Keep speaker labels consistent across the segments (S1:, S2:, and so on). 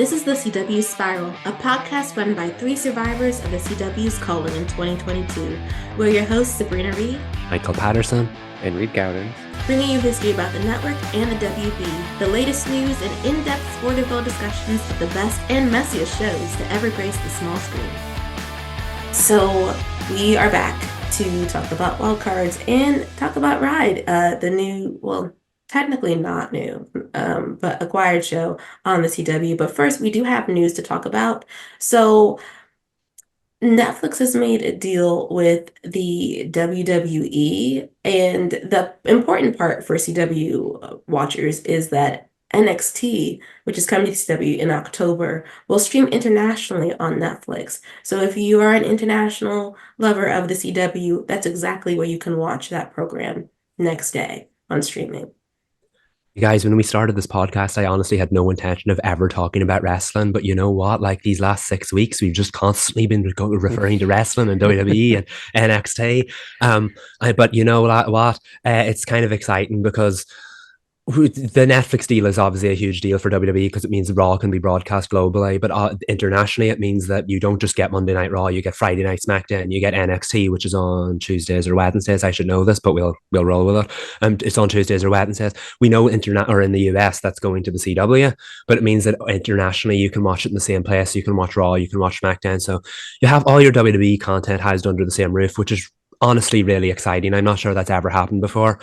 S1: This is the CW Spiral, a podcast run by three survivors of the CW's calling in 2022. We're your hosts, Sabrina Reed,
S2: Michael Patterson,
S3: and Reed Gaudens,
S1: bringing you history about the network and the WB, the latest news and in-depth Sporterville discussions of the best and messiest shows to ever grace the small screen. So we are back to talk about wildcards and talk about Ride, the new, well, technically not new, but acquired show on the CW. But first, we do have news to talk about. So Netflix has made a deal with the WWE, and the important part for CW watchers is that NXT, which is coming to CW in October, will stream internationally on Netflix. So if you are an international lover of the CW, that's exactly where you can watch that program next day on streaming.
S2: you guys, when we started this podcast, I honestly had no intention of ever talking about wrestling. But you know what? Like these last 6 weeks, we've just constantly been referring to wrestling and WWE and NXT. But you know what? It's kind of exciting because the Netflix deal is obviously a huge deal for WWE because it means Raw can be broadcast globally, but internationally it means that you don't just get Monday Night Raw, you get Friday Night SmackDown, you get NXT, which is on Tuesdays or Wednesdays. I should know this, but we'll roll with it. It's on Tuesdays or Wednesdays. We know or in the US that's going to the CW, but it means that internationally you can watch it in the same place. You can watch Raw, you can watch SmackDown, so you have all your WWE content housed under the same roof, which is honestly really exciting. I'm not sure that's ever happened before.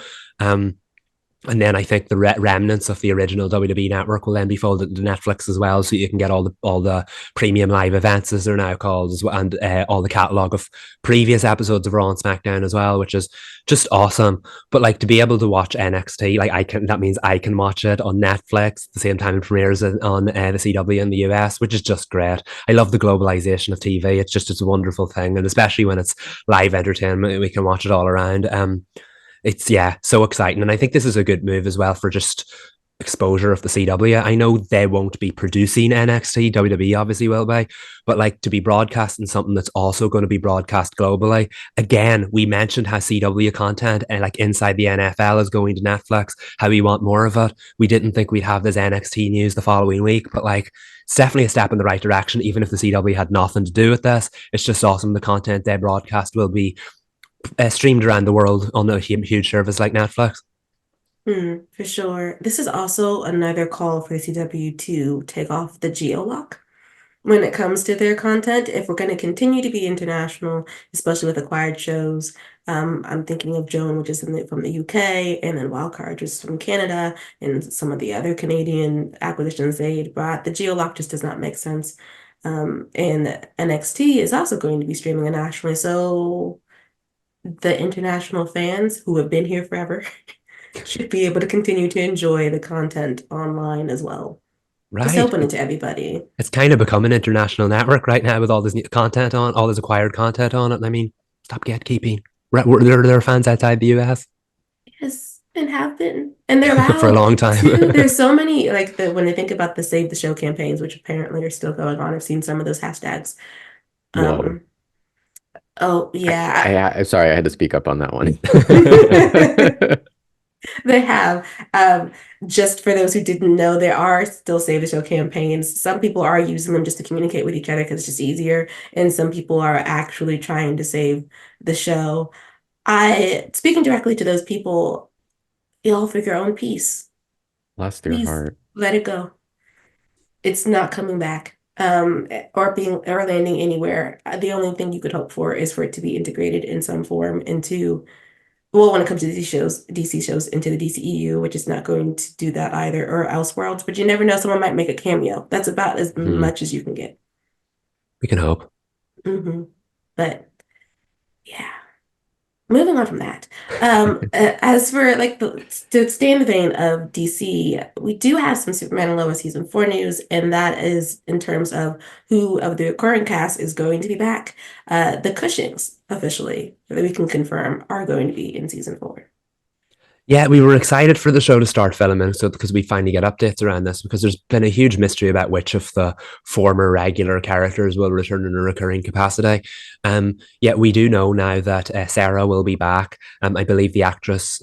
S2: And then I think the remnants of the original WWE network will then be folded into Netflix as well, so you can get all the premium live events, as they're now called, as well, and all the catalog of previous episodes of Raw and SmackDown as well, which is just awesome. But like to be able to watch NXT, that means I can watch it on Netflix at the same time it premieres on the CW in the US, which is just great. I love the globalization of TV. It's a wonderful thing, and especially when it's live entertainment, we can watch it all around. It's so exciting, and I think this is a good move as well for just exposure of the CW. I know they won't be producing NXT, WWE obviously will be, but like to be broadcasting something that's also going to be broadcast globally. Again, we mentioned how CW content and like inside the NFL is going to Netflix, how we want more of it. We didn't think we'd have this NXT news the following week, but like it's definitely a step in the right direction, even if the CW had nothing to do with this. It's just awesome. The content they broadcast will be streamed around the world on a huge service like Netflix.
S1: For sure. This is also another call for the CW to take off the geo-lock when it comes to their content. If we're going to continue to be international, especially with acquired shows, I'm thinking of Joan, which is from the UK, and then Wildcard, which is from Canada, and some of the other Canadian acquisitions they brought. The geo-lock just does not make sense. And NXT is also going to be streaming internationally, so the international fans who have been here forever should be able to continue to enjoy the content online as well. Just
S2: Right.
S1: open it to everybody.
S2: It's kind of become an international network right now with all this new content on, all this acquired content on it. I mean, stop gatekeeping. There are fans outside the US
S1: Yes, and have been. And they're
S2: for a
S1: loud
S2: long time.
S1: too. There's so many, like when I think about the Save the Show campaigns, which apparently are still going on. I've seen some of those hashtags.
S3: Whoa.
S1: Um, oh yeah.
S3: Sorry, I had to speak up on that one.
S1: They have. Just for those who didn't know, there are still Save the Show campaigns. Some people are using them just to communicate with each other because it's just easier, and some people are actually trying to save the show. Speaking directly to those people, yell for your own peace.
S3: Bless their
S1: Please
S3: heart.
S1: let it go. It's not coming back, or landing anywhere. The only thing you could hope for is for it to be integrated in some form into, well, when it comes to these shows, DC shows, into the DCEU, which is not going to do that either, or Elseworlds, but you never know, someone might make a cameo. That's about as much as you can get.
S2: We can hope.
S1: But yeah, moving on from that. As for like to stay in the vein of DC, we do have some Superman Lois season 4 news, and that is in terms of who of the current cast is going to be back. The Cushings, officially, that we can confirm, are going to be in season 4.
S2: Yeah, we were excited for the show to start filming, so because we finally get updates around this, because there's been a huge mystery about which of the former regular characters will return in a recurring capacity. Yet we do know now that Sarah will be back. I believe the actress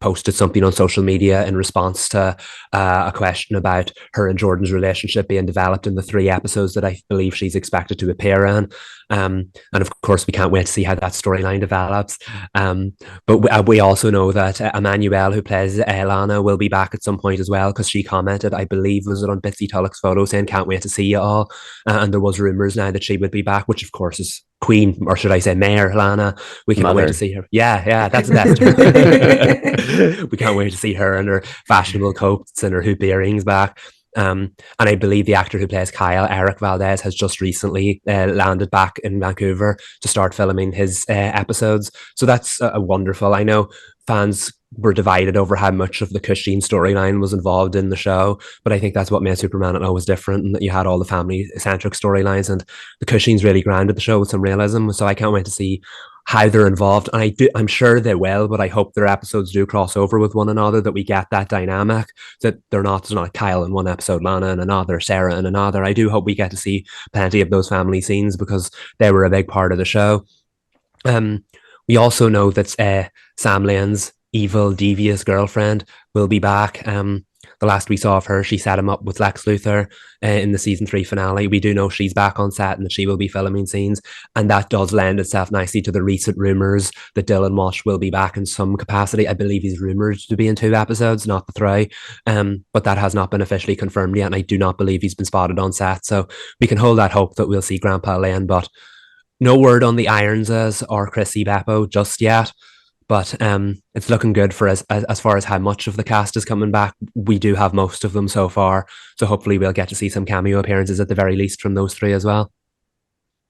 S2: posted something on social media in response to a question about her and Jordan's relationship being developed in the 3 episodes that I believe she's expected to appear in. And of course, we can't wait to see how that storyline develops. But we also know that Emmanuel, who plays Lana, will be back at some point as well, because she commented, I believe, was it on Bitsy Tulloch's photo, saying, can't wait to see you all. And there was rumours now that she would be back, which of course is Queen, or should I say Mayor Lana. We can't wait to see her. Yeah, that's the best. We can't wait to see her and her fashionable coats and her hoop earrings back. And I believe the actor who plays Kyle, Eric Valdez, has just recently landed back in Vancouver to start filming his episodes. So that's wonderful. I know fans were divided over how much of the Cushing storyline was involved in the show, but I think that's what made Superman was different, and that you had all the family-centric storylines, and the Cushings really grounded the show with some realism. So I can't wait to see how they're involved, and I'm sure they will, but I hope their episodes do cross over with one another, that we get that dynamic, that there's not Kyle in one episode, Lana in another, Sarah in another. I do hope we get to see plenty of those family scenes, because they were a big part of the show. We also know that Sam Lane's evil, devious girlfriend will be back. The last we saw of her, she set him up with Lex Luthor in the season 3 finale. We do know she's back on set and that she will be filming scenes, and that does lend itself nicely to the recent rumors that Dylan Walsh will be back in some capacity. I believe he's rumored to be in 2 episodes, not the 3, but that has not been officially confirmed yet, and I do not believe he's been spotted on set. So we can hold that hope that we'll see Grandpa Lane, but no word on the Ironses or Chrissy Beppo just yet. But it's looking good for us as far as how much of the cast is coming back. We do have most of them so far, so hopefully we'll get to see some cameo appearances at the very least from those 3 as well.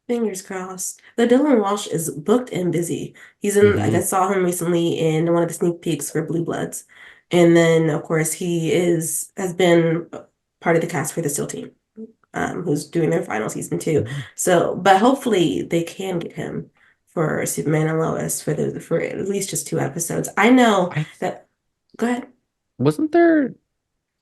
S1: Fingers crossed. The Dylan Walsh is booked and busy. He's in, like, I saw him recently in one of the sneak peeks for Blue Bloods. And then, of course, he has been part of the cast for the SEAL team, who's doing their final season 2. So, but hopefully they can get him for Superman and Lois for at least just 2 episodes. I know that. Go ahead.
S3: Wasn't there?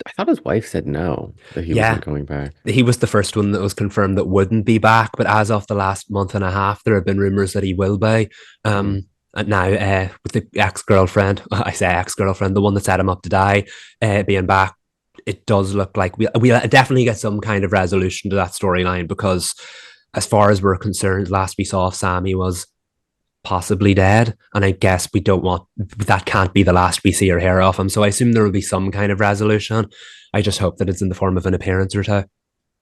S3: I thought his wife said no, that he wasn't coming back.
S2: He was the first one that was confirmed that wouldn't be back, but as of the last month and a half, there have been rumors that he will be. And now with the ex-girlfriend, I say ex-girlfriend, the one that set him up to die, being back, it does look like we'll definitely get some kind of resolution to that storyline, because as far as we're concerned, last we saw of Sam, he was possibly dead, and I guess we don't want that. Can't be the last we see or hear of him, so I assume there will be some kind of resolution. I just hope that it's in the form of an appearance or 2.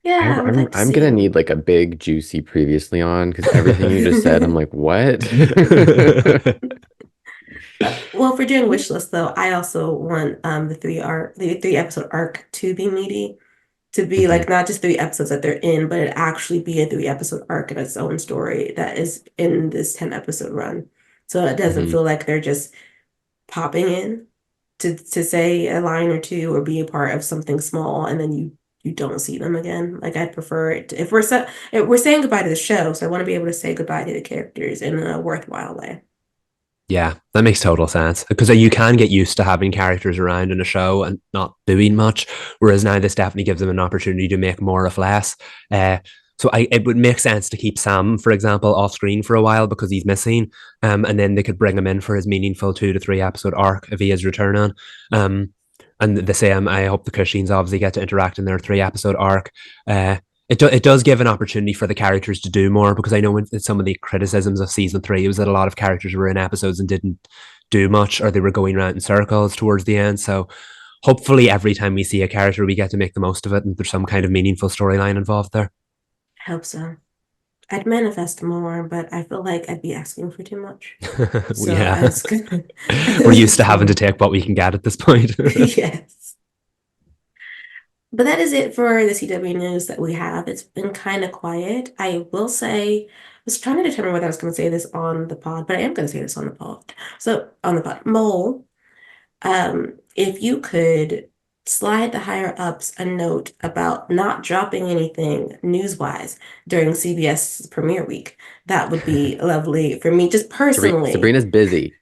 S1: Yeah,
S3: I'm gonna need like a big juicy previously on, because everything you just said, I'm like, what?
S1: Well, for doing wish list though, I also want the 3 episode arc to be meaty, to be like not just 3 episodes that they're in, but it actually be a 3 episode arc of its own story that is in this 10 episode run. So it doesn't feel like they're just popping in to say a line or 2 or be a part of something small, and then you don't see them again. Like, I'd prefer it if we're saying goodbye to the show, so I want to be able to say goodbye to the characters in a worthwhile way.
S2: Yeah, that makes total sense, because you can get used to having characters around in a show and not doing much, whereas now this definitely gives them an opportunity to make more of less. So it would make sense to keep Sam, for example, off screen for a while because he's missing, and then they could bring him in for his meaningful 2 to 3 episode arc if he is returning. And the same, I hope the Cushings obviously get to interact in their 3 episode arc. It does give an opportunity for the characters to do more, because I know in some of the criticisms of season 3 was that a lot of characters were in episodes and didn't do much, or they were going around in circles towards the end. So hopefully every time we see a character, we get to make the most of it, and there's some kind of meaningful storyline involved there.
S1: I hope so. I'd manifest more, but I feel like I'd be asking for too much. So
S2: yeah. We're used to having to take what we can get at this point.
S1: Yes. But that is it for the CW news that we have. It's been kind of quiet. I will say, I was trying to determine whether I was going to say this on the pod, but I am going to say this on the pod. So, on the pod, Mole, if you could slide the higher ups a note about not dropping anything news-wise during CBS premiere week, that would be lovely for me, just personally.
S3: Sabrina's busy.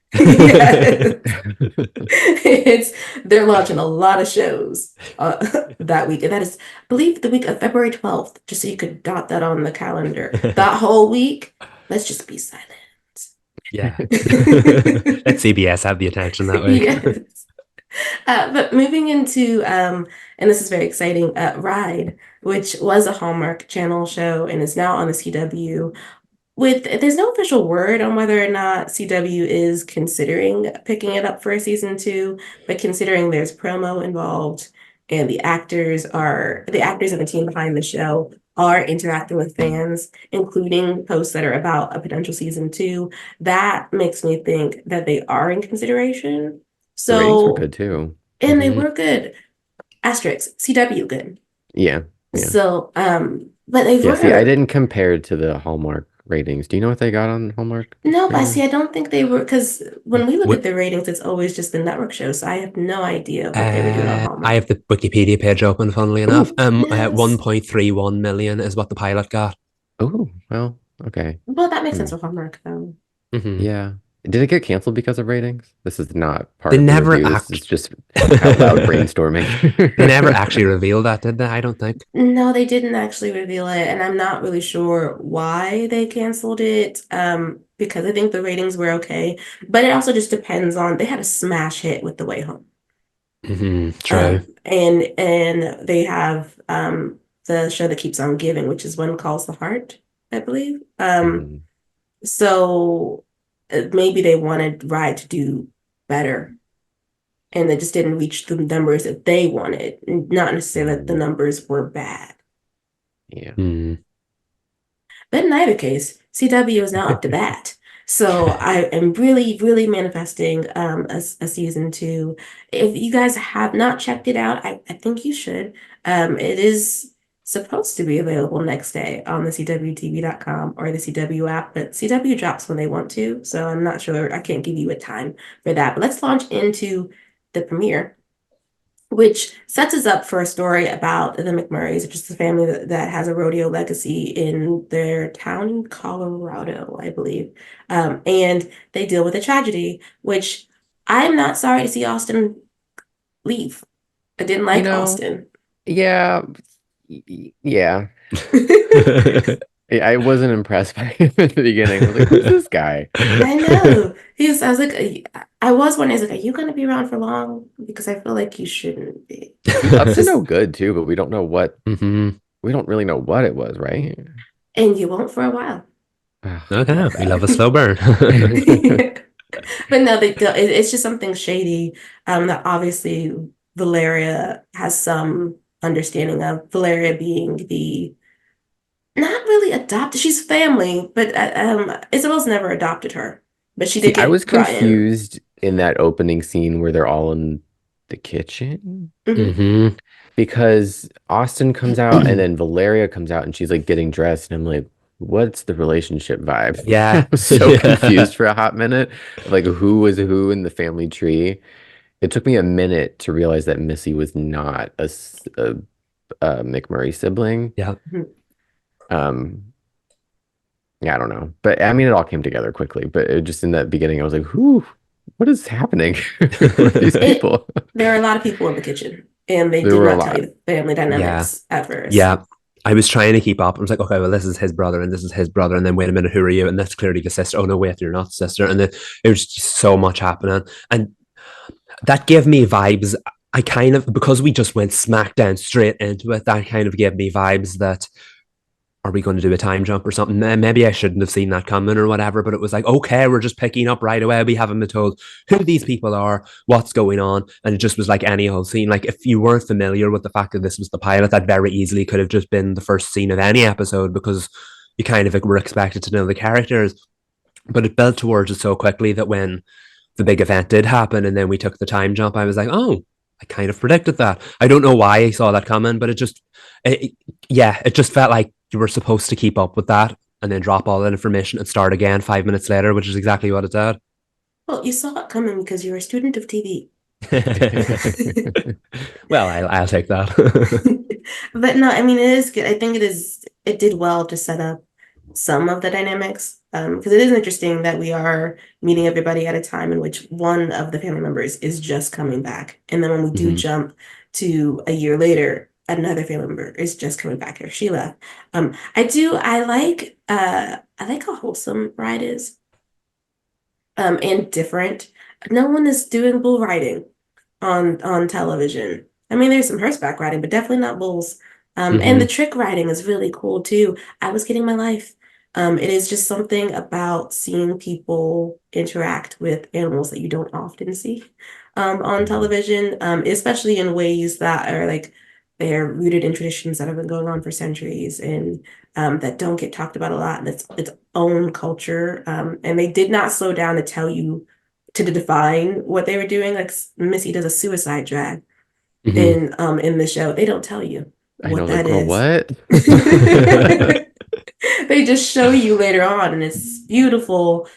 S1: Yes. They're launching a lot of shows that week. And that is, I believe, the week of February 12th, just so you could dot that on the calendar. That whole week, let's just be silent.
S2: Yeah. Let CBS have the attention that week.
S1: Yes. But moving into, and this is very exciting, Ride, which was a Hallmark Channel show and is now on the CW. There's no official word on whether or not CW is considering picking it up for a season 2, but considering there's promo involved and the actors and the team behind the show are interacting with fans, including posts that are about a potential season 2, that makes me think that they are in consideration.
S3: The ratings were
S1: So,
S3: good too.
S1: and they were good. Asterisk, CW good.
S3: Yeah.
S1: So, but they
S3: Yeah,
S1: were.
S3: see, I didn't compare it to the Hallmark ratings. Do you know what they got on Hallmark?
S1: No, but
S3: ratings?
S1: see, I don't think they were, because when we look
S2: What-
S1: at the ratings, it's always just the network shows. So I have no idea what they were doing on
S2: I
S1: Hallmark.
S2: have the Wikipedia page open, funnily enough.
S1: Ooh, yes.
S2: 1.31 million is what the pilot got.
S3: Oh, well, okay.
S1: Well, that makes sense for Hallmark, though.
S2: Mhm.
S3: Yeah. Did it get canceled because of ratings? This is not part
S2: They
S3: of the
S2: never
S3: review. This is just out loud brainstorming.
S2: They never actually revealed that, did they? I don't think.
S1: No, they didn't actually reveal it, and I'm not really sure why they canceled it. Because I think the ratings were okay, but it also just depends on they had a smash hit with The Way Home.
S2: True.
S1: And they have the show that keeps on giving, which is One Calls the Heart, I believe.
S3: Mhm.
S1: So maybe they wanted Ride to do better, and they just didn't reach the numbers that they wanted. Not necessarily that the numbers were bad.
S3: Yeah.
S1: But in either case, CW is now up to bat. So I am really, really manifesting a season 2. If you guys have not checked it out, I think you should. It is supposed to be available next day on the CWTV.com or the CW app, but CW drops when they want to. So I'm not sure. I can't give you a time for that. But let's launch into the premiere, which sets us up for a story about the McMurrays, which is a family that has a rodeo legacy in their town in Colorado, I believe. And they deal with a tragedy, which I'm not sorry to see Austin leave. I didn't like Austin.
S3: Yeah. Yeah. I wasn't impressed by him at the beginning. I was like, who's this guy?
S1: I know. I was like, I was wondering, are you going to be around for long? Because I feel like you shouldn't be.
S3: He's up to no good too, but we don't know what. We don't really know what it was, right?
S1: And you won't for a while.
S2: Okay, we love a slow burn.
S1: But no, it's just something shady that obviously Valeria has some understanding of. Valeria being the not really adopted. She's family, but Isabel's never adopted her. But she did
S3: I
S1: get
S3: was
S1: brought in.
S3: confused in that opening scene where they're all in the kitchen because Austin comes out and then Valeria comes out and she's like getting dressed and I'm like, what's the relationship vibe?
S2: Yeah.
S3: I was so confused for a hot minute, like who was who in the family tree. It took me a minute to realize that Missy was not a McMurray sibling.
S2: Yeah.
S3: Yeah, I don't know, but I mean, it all came together quickly. But it just in that beginning, I was like, "Who? What is happening? Who are these people?"
S1: There are a lot of people in the kitchen, and they
S3: There
S1: did
S3: were a
S1: not tell
S3: lot.
S1: you the family dynamics at first.
S2: Yeah. I was trying to keep up. I was like, okay, well, this is his brother and this is his brother. And then wait a minute, who are you? And that's clearly the sister. Oh, no, wait, you're not the sister. And then there was just so much happening. And that gave me vibes. I kind of, because we just went smack down straight into it, that kind of gave me vibes that, are we going to do a time jump or something? Maybe I shouldn't have seen that coming or whatever, but it was like, okay, we're just picking up right away. We haven't been told who these people are, what's going on. And it just was like any whole scene. Like if you weren't familiar with the fact that this was the pilot, that very easily could have just been the first scene of any episode because you kind of were expected to know the characters. But it built towards it so quickly that when the big event did happen and then we took the time jump, I was like, oh, I kind of predicted that. I don't know why I saw that coming, but it just felt like you were supposed to keep up with that and then drop all that information and start again 5 minutes later, which is exactly what it did.
S1: Well, you saw it coming because you're a student of TV.
S2: Well, I'll take that.
S1: But no, I mean, it is good. I think it did well to set up some of the dynamics. because it is interesting that we are meeting everybody at a time in which one of the family members is just coming back. And then when we do jump to a year later, another family member is just coming back after she left. I like how wholesome Ride is. And different. No one is doing bull riding on television. I mean, there's some horseback riding, but definitely not bulls. And the trick riding is really cool too. I was getting my life. It is just something about seeing people interact with animals that you don't often see on television, especially in ways that are like they're rooted in traditions that have been going on for centuries and that don't get talked about a lot. And it's its own culture. And they did not slow down to tell you to define what they were doing. Like Missy does a suicide drag in the show. They don't tell you
S3: I know,
S1: what
S3: like,
S1: that
S3: girl,
S1: is.
S3: what?
S1: They just show you later on, and it's beautiful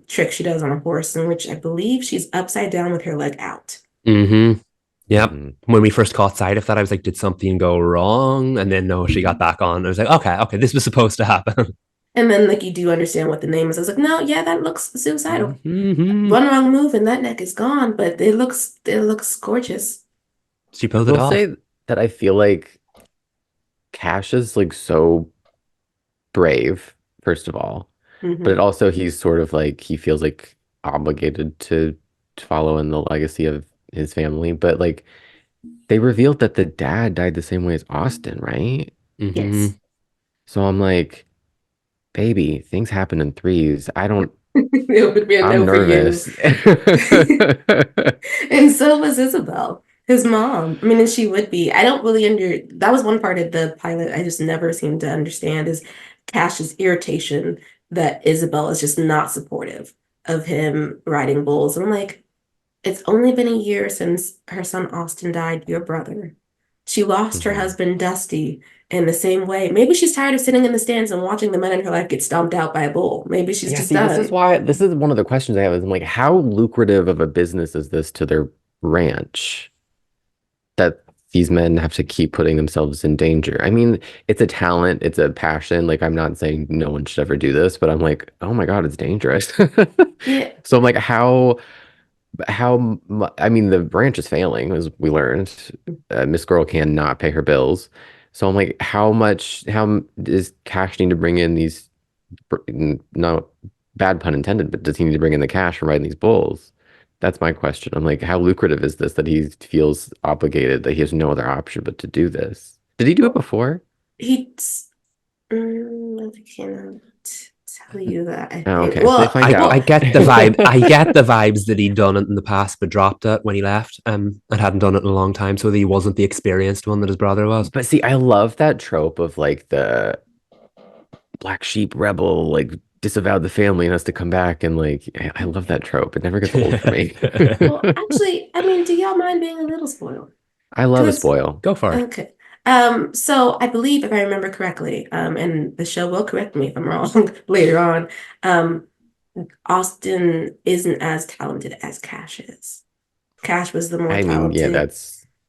S1: trick she does on a horse, in which I believe she's upside down with her leg out.
S2: Yep. When we first caught sight of that, I was like, did something go wrong? And then no, she got back on. I was like, okay, this was supposed to happen.
S1: And then like you do understand what the name is. I was like, no, yeah, that looks suicidal.
S2: Mm-hmm.
S1: One wrong move and that neck is gone, but it looks gorgeous.
S2: She pulled
S3: I
S2: it
S3: will
S2: off.
S3: say that I feel like Cash is like so brave, first of all, but it also he's sort of like he feels like obligated to follow in the legacy of his family. But like they revealed that the dad died the same way as Austin, right?
S1: Yes.
S3: So I'm like, baby, things happen in threes.
S1: It would be a
S3: I'm
S1: no for you.
S3: nervous.
S1: And so was Isabel, his mom. I mean, and she would be. I don't really that was one part of the pilot I just never seemed to understand is Cash's irritation that Isabel is just not supportive of him riding bulls. And I'm like, it's only been a year since her son Austin died, your brother. She lost her husband Dusty in the same way. Maybe she's tired of sitting in the stands and watching the men in her life get stomped out by a bull. Maybe she's
S3: Yeah,
S1: just
S3: see,
S1: done.
S3: this is one of the questions I have is I'm like, how lucrative of a business is this to their ranch that these men have to keep putting themselves in danger? I mean, it's a talent, it's a passion. Like, I'm not saying no one should ever do this, but I'm like, oh my God, it's dangerous.
S1: Yeah.
S3: So I'm like, I mean, the ranch is failing, as we learned. Miss Girl cannot pay her bills. So I'm like, how does Cash need to bring in these, no bad pun intended, but does he need to bring in the cash from riding these bulls? That's my question. I'm like, how lucrative is this that he feels obligated, that he has no other option but to do this? Did he do it before?
S1: He's I cannot tell you that. I
S3: Oh,
S1: think.
S3: okay. They
S1: Well,
S3: find
S2: I
S3: out.
S2: get the vibe. I get the vibes that he'd done it in the past, but dropped it when he left. And hadn't done it in a long time, so that he wasn't the experienced one that his brother was.
S3: But see, I love that trope of like the black sheep rebel, like disavowed the family and has to come back and like I love that trope. It never gets old for me.
S1: well, actually, I mean, do y'all mind being a little spoiled?
S3: I love a
S1: Because
S3: spoil.
S2: Go for it.
S1: okay. So I believe if I remember correctly, and the show will correct me if I'm wrong later on, Austin isn't as talented as Cash is. Cash was the more
S3: I mean, yeah,
S1: talented,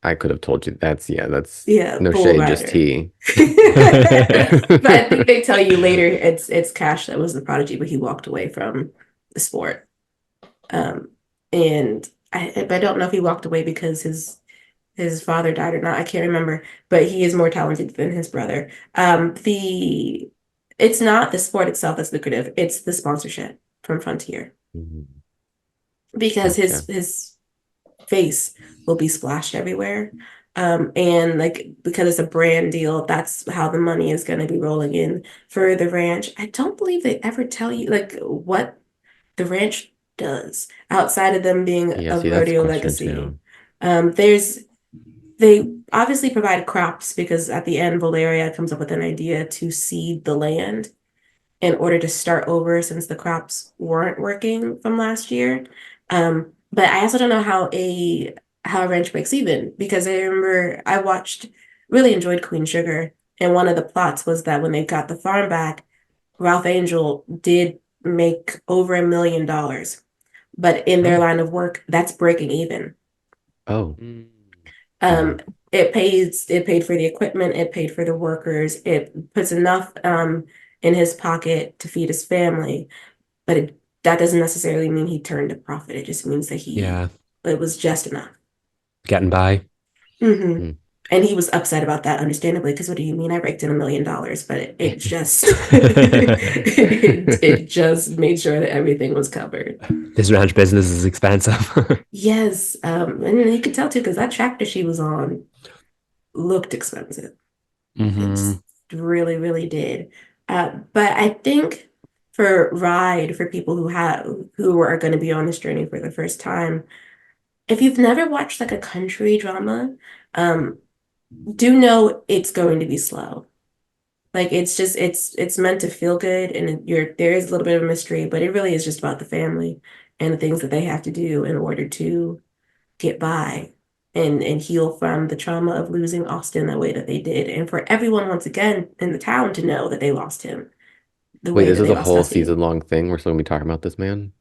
S3: I could have told you that's no
S1: bull
S3: shade, just
S1: rider.
S3: tea.
S1: But I think they tell you later it's Cash that was the prodigy, but he walked away from the sport. And but I don't know if he walked away because his father died or not. I can't remember, but he is more talented than his brother. It's not the sport itself that's lucrative, it's the sponsorship from Frontier. Because
S3: Gotcha.
S1: his face will be splashed everywhere. And like because it's a brand deal, that's how the money is going to be rolling in for the ranch. I don't believe they ever tell you like what the ranch does outside of them being
S3: Yeah,
S1: a
S3: see, that's the
S1: rodeo
S3: question
S1: legacy.
S3: too.
S1: They obviously provide crops because at the end, Valeria comes up with an idea to seed the land in order to start over since the crops weren't working from last year. But I also don't know how a ranch breaks even because I remember really enjoyed Queen Sugar, and one of the plots was that when they got the farm back, Ralph Angel did make over $1 million, but in their line of work, that's breaking even.
S3: Oh,
S1: It paid for the equipment, it paid for the workers, it puts enough in his pocket to feed his family, but that doesn't necessarily mean he turned a profit. It just means that
S2: Yeah.
S1: it was just enough.
S2: Getting by.
S1: Mm-hmm.
S3: Mm.
S1: And he was upset about that, understandably, because what do you mean I raked in $1 million? But it just it just made sure that everything was covered.
S2: This ranch business is expensive.
S1: Yes, and you could tell too because that tractor she was on looked expensive.
S2: Hmm.
S1: It's really, really did. But I think for Ride, for people who are going to be on this journey for the first time, if you've never watched like a country drama, um, do know it's going to be slow. Like it's meant to feel good, and there is a little bit of a mystery, but it really is just about the family and the things that they have to do in order to get by and heal from the trauma of losing Austin the way that they did, and for everyone once again in the town to know that they lost him the
S3: Wait,
S1: way
S3: this
S1: that
S3: is
S1: they
S3: a
S1: lost
S3: whole
S1: Dusty.
S3: season-long thing. We're still gonna be talking about this man.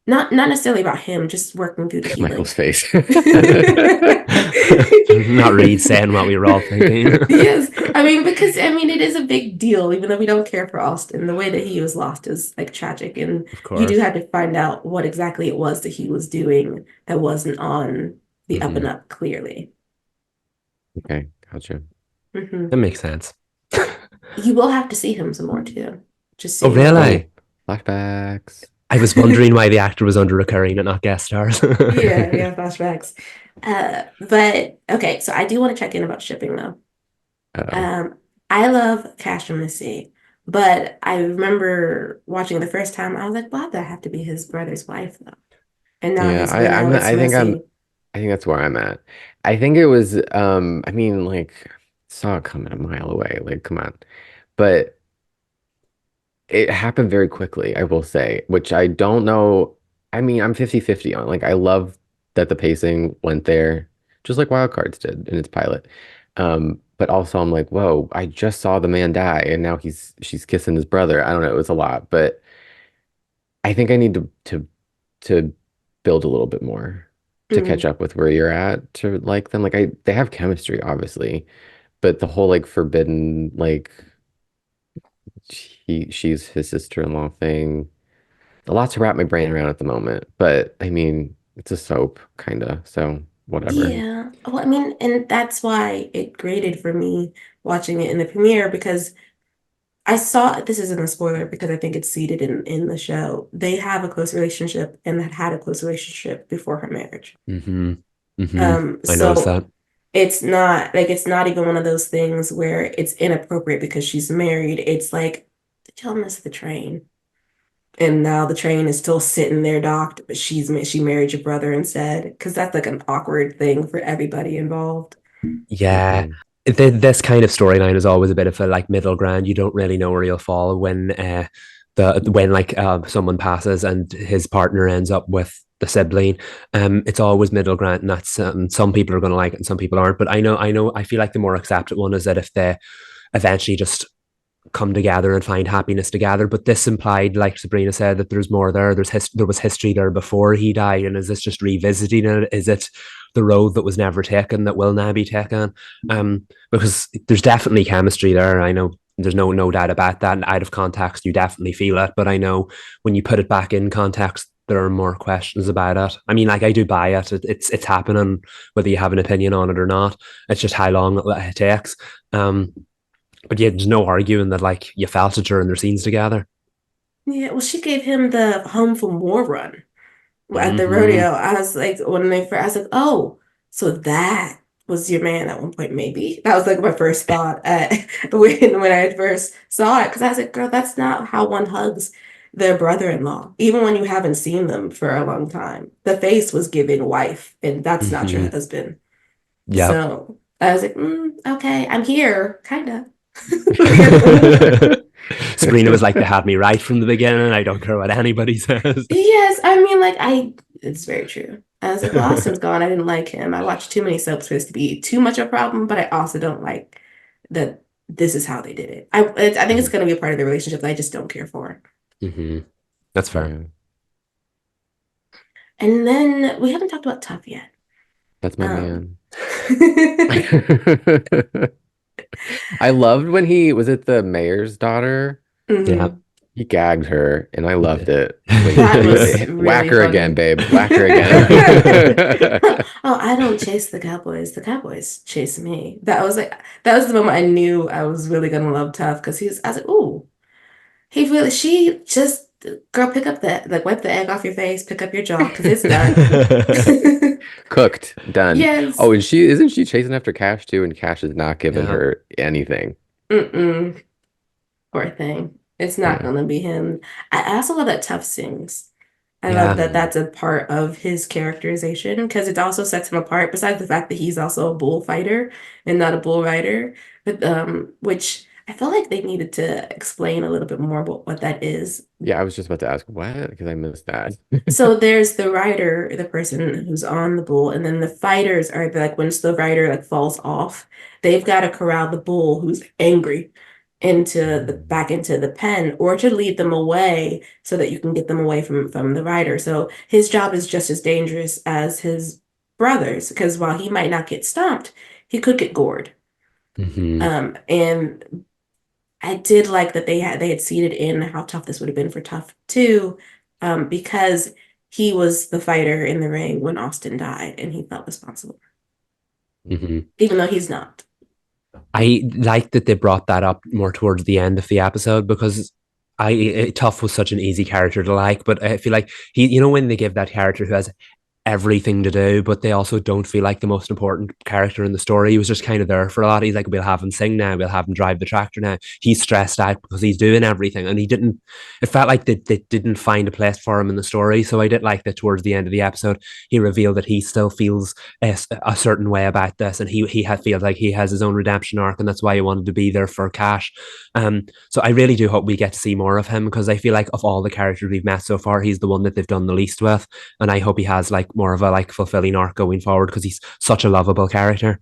S1: Not necessarily about him, just working through the
S3: Michael's
S1: healing.
S3: face.
S2: Not Reed saying what we were all thinking.
S1: Yes, I mean because I mean it is a big deal, even though we don't care for Austin. The way that he was lost is like tragic, and
S2: Of
S1: you do
S2: course.
S1: have to find out what exactly it was that he was doing that wasn't on the up and
S3: Mhm.
S1: up clearly.
S3: Okay, gotcha.
S1: Hmm.
S2: That makes sense.
S1: You will have to see him some more too, just so
S2: Oh,
S1: you know.
S3: Oh,
S2: really?
S3: flashbacks.
S2: I was wondering why the actor was under recurring and not guest stars.
S1: Yeah, yeah, flashbacks. But okay, so I do want to check in about shipping though.
S3: Oh,
S1: Um, I love Cash and Missy, but I remember watching it the first time, I was like, why'd that have to be his brother's wife though? And now
S3: yeah.
S1: he's been Lois Missy.
S3: I think that's where I'm at. I think it was. I mean, like, saw it coming a mile away. Like, come on. But it happened very quickly, I will say, which I don't know. I mean, I'm 50-50 on. Like, I love that the pacing went there, just like Wild Cards did in its pilot. But also I'm like, whoa, I just saw the man die and now she's kissing his brother. I don't know, it was a lot, but I think I need to build a little bit more to catch
S1: Mm,
S3: up with where you're at to like them. Like they have chemistry, obviously, but the whole like forbidden like she's his sister-in-law thing. A lot to wrap my brain around at the moment, but I mean, it's a soap, kind of, so whatever.
S1: yeah. Well, I mean, and that's why it graded for me watching it in the premiere because I saw this isn't a spoiler because I think it's seeded in the show. They have a close relationship and had a close relationship before her marriage.
S2: Hmm. Hmm. I noticed
S1: So
S2: that.
S1: it's not even one of those things where it's inappropriate because she's married. It's like, did y'all miss the train? And now the train is still sitting there docked, but she married your brother instead. Because that's like an awkward thing for everybody involved.
S2: Yeah.
S3: Hmm.
S2: This kind of storyline is always a bit of a like middle ground. You don't really know where you'll fall when like someone passes and his partner ends up with the sibling. It's always middle ground, and that's some people are going to like it and some people aren't. But I feel like the more accepted one is that if they eventually just come together and find happiness together. But this implied, like Sabrina said, that there's more there. There was history there before he died, and is this just revisiting it? Is it the road that was never taken that will now be taken? Because there's definitely chemistry there. I know there's no doubt about that. And out of context, you definitely feel it. But I know when you put it back in context, there are more questions about it. I mean, like I do buy it. It's happening, whether you have an opinion on it or not. It's just how long it takes. Um, but yeah, there's no arguing that like you felt it during their scenes together.
S1: Yeah, well, she gave him the home from war run at the
S2: Hmm.
S1: rodeo. I was like, when they first, I was like, oh, so that was your man at one point, maybe. That was like my first thought when I first saw it, because I was like, girl, that's not how one hugs their brother-in-law, even when you haven't seen them for a long time. The face was giving wife, and that's not your
S2: Hmm.
S1: husband.
S2: Yeah.
S1: So I was like, okay, I'm here, kind of.
S2: Sabrina was like, they had me right from the beginning. I don't care what anybody says.
S1: Yes, I mean, it's very true. I was like, well, Austin's gone. I didn't like him. I watched too many soaps for this to be too much of a problem, but I also don't like that this is how they did it. I think it's
S3: Mhm.
S1: going to be a part of the relationship that I just don't care for.
S2: Hmm. That's fair.
S3: Yeah,
S1: And then we haven't talked about Tough yet.
S3: that's my
S1: Um,
S3: man. I loved when he was it the mayor's daughter?
S2: Yeah.
S1: Mhm.
S3: He gagged her, and I
S2: He
S3: loved
S2: did.
S3: it. Like,
S1: That was
S3: whack
S1: really
S3: her again,
S1: funny.
S3: babe. Whack her again.
S1: Oh, I don't chase the Cowboys. The Cowboys chase me. That was the moment I knew I was really gonna love Tough because I was like, ooh, she just, girl, pick up wipe the egg off your face, pick up your jaw because it's done.
S3: Cooked, done.
S1: Yes.
S3: Oh, and she isn't she chasing after Cash too? And Cash has not given
S2: Yeah.
S3: her anything.
S1: Mm-mm. Poor thing. It's not
S3: Yeah.
S1: gonna be him. I also love that Tough sings. I love
S2: Yeah.
S1: that that's a part of his characterization because it also sets him apart, besides the fact that he's also a bullfighter and not a bull rider. But which I feel like they needed to explain a little bit more about what that is.
S3: Yeah, I was just about to ask what because I missed that.
S1: So there's the rider, the person who's on the bull, and then the fighters are like once the rider like falls off, they've got to corral the bull who's angry into the back into the pen or to lead them away so that you can get them away from the rider. So his job is just as dangerous as his brothers because while he might not get stomped, he could get gored.
S2: Hmm.
S1: And I did like that they had seeded in how tough this would have been for Tough too, because he was the fighter in the ring when Austin died, and he felt responsible,
S2: Hmm.
S1: even though he's not.
S2: I like that they brought that up more towards the end of the episode because Tough was such an easy character to like, but I feel like when they give that character who has everything to do, but they also don't feel like the most important character in the story. He was just kind of there for a lot. He's like, we'll have him sing now, we'll have him drive the tractor now. He's stressed out because he's doing everything, and he didn't. It felt like they didn't find a place for him in the story. So I did like that towards the end of the episode, he revealed that he still feels a certain way about this, and feels like he has his own redemption arc, and that's why he wanted to be there for Cash. So I really do hope we get to see more of him because I feel like of all the characters we've met so far, he's the one that they've done the least with, and I hope he has like more of a like fulfilling arc going forward because he's such a lovable character.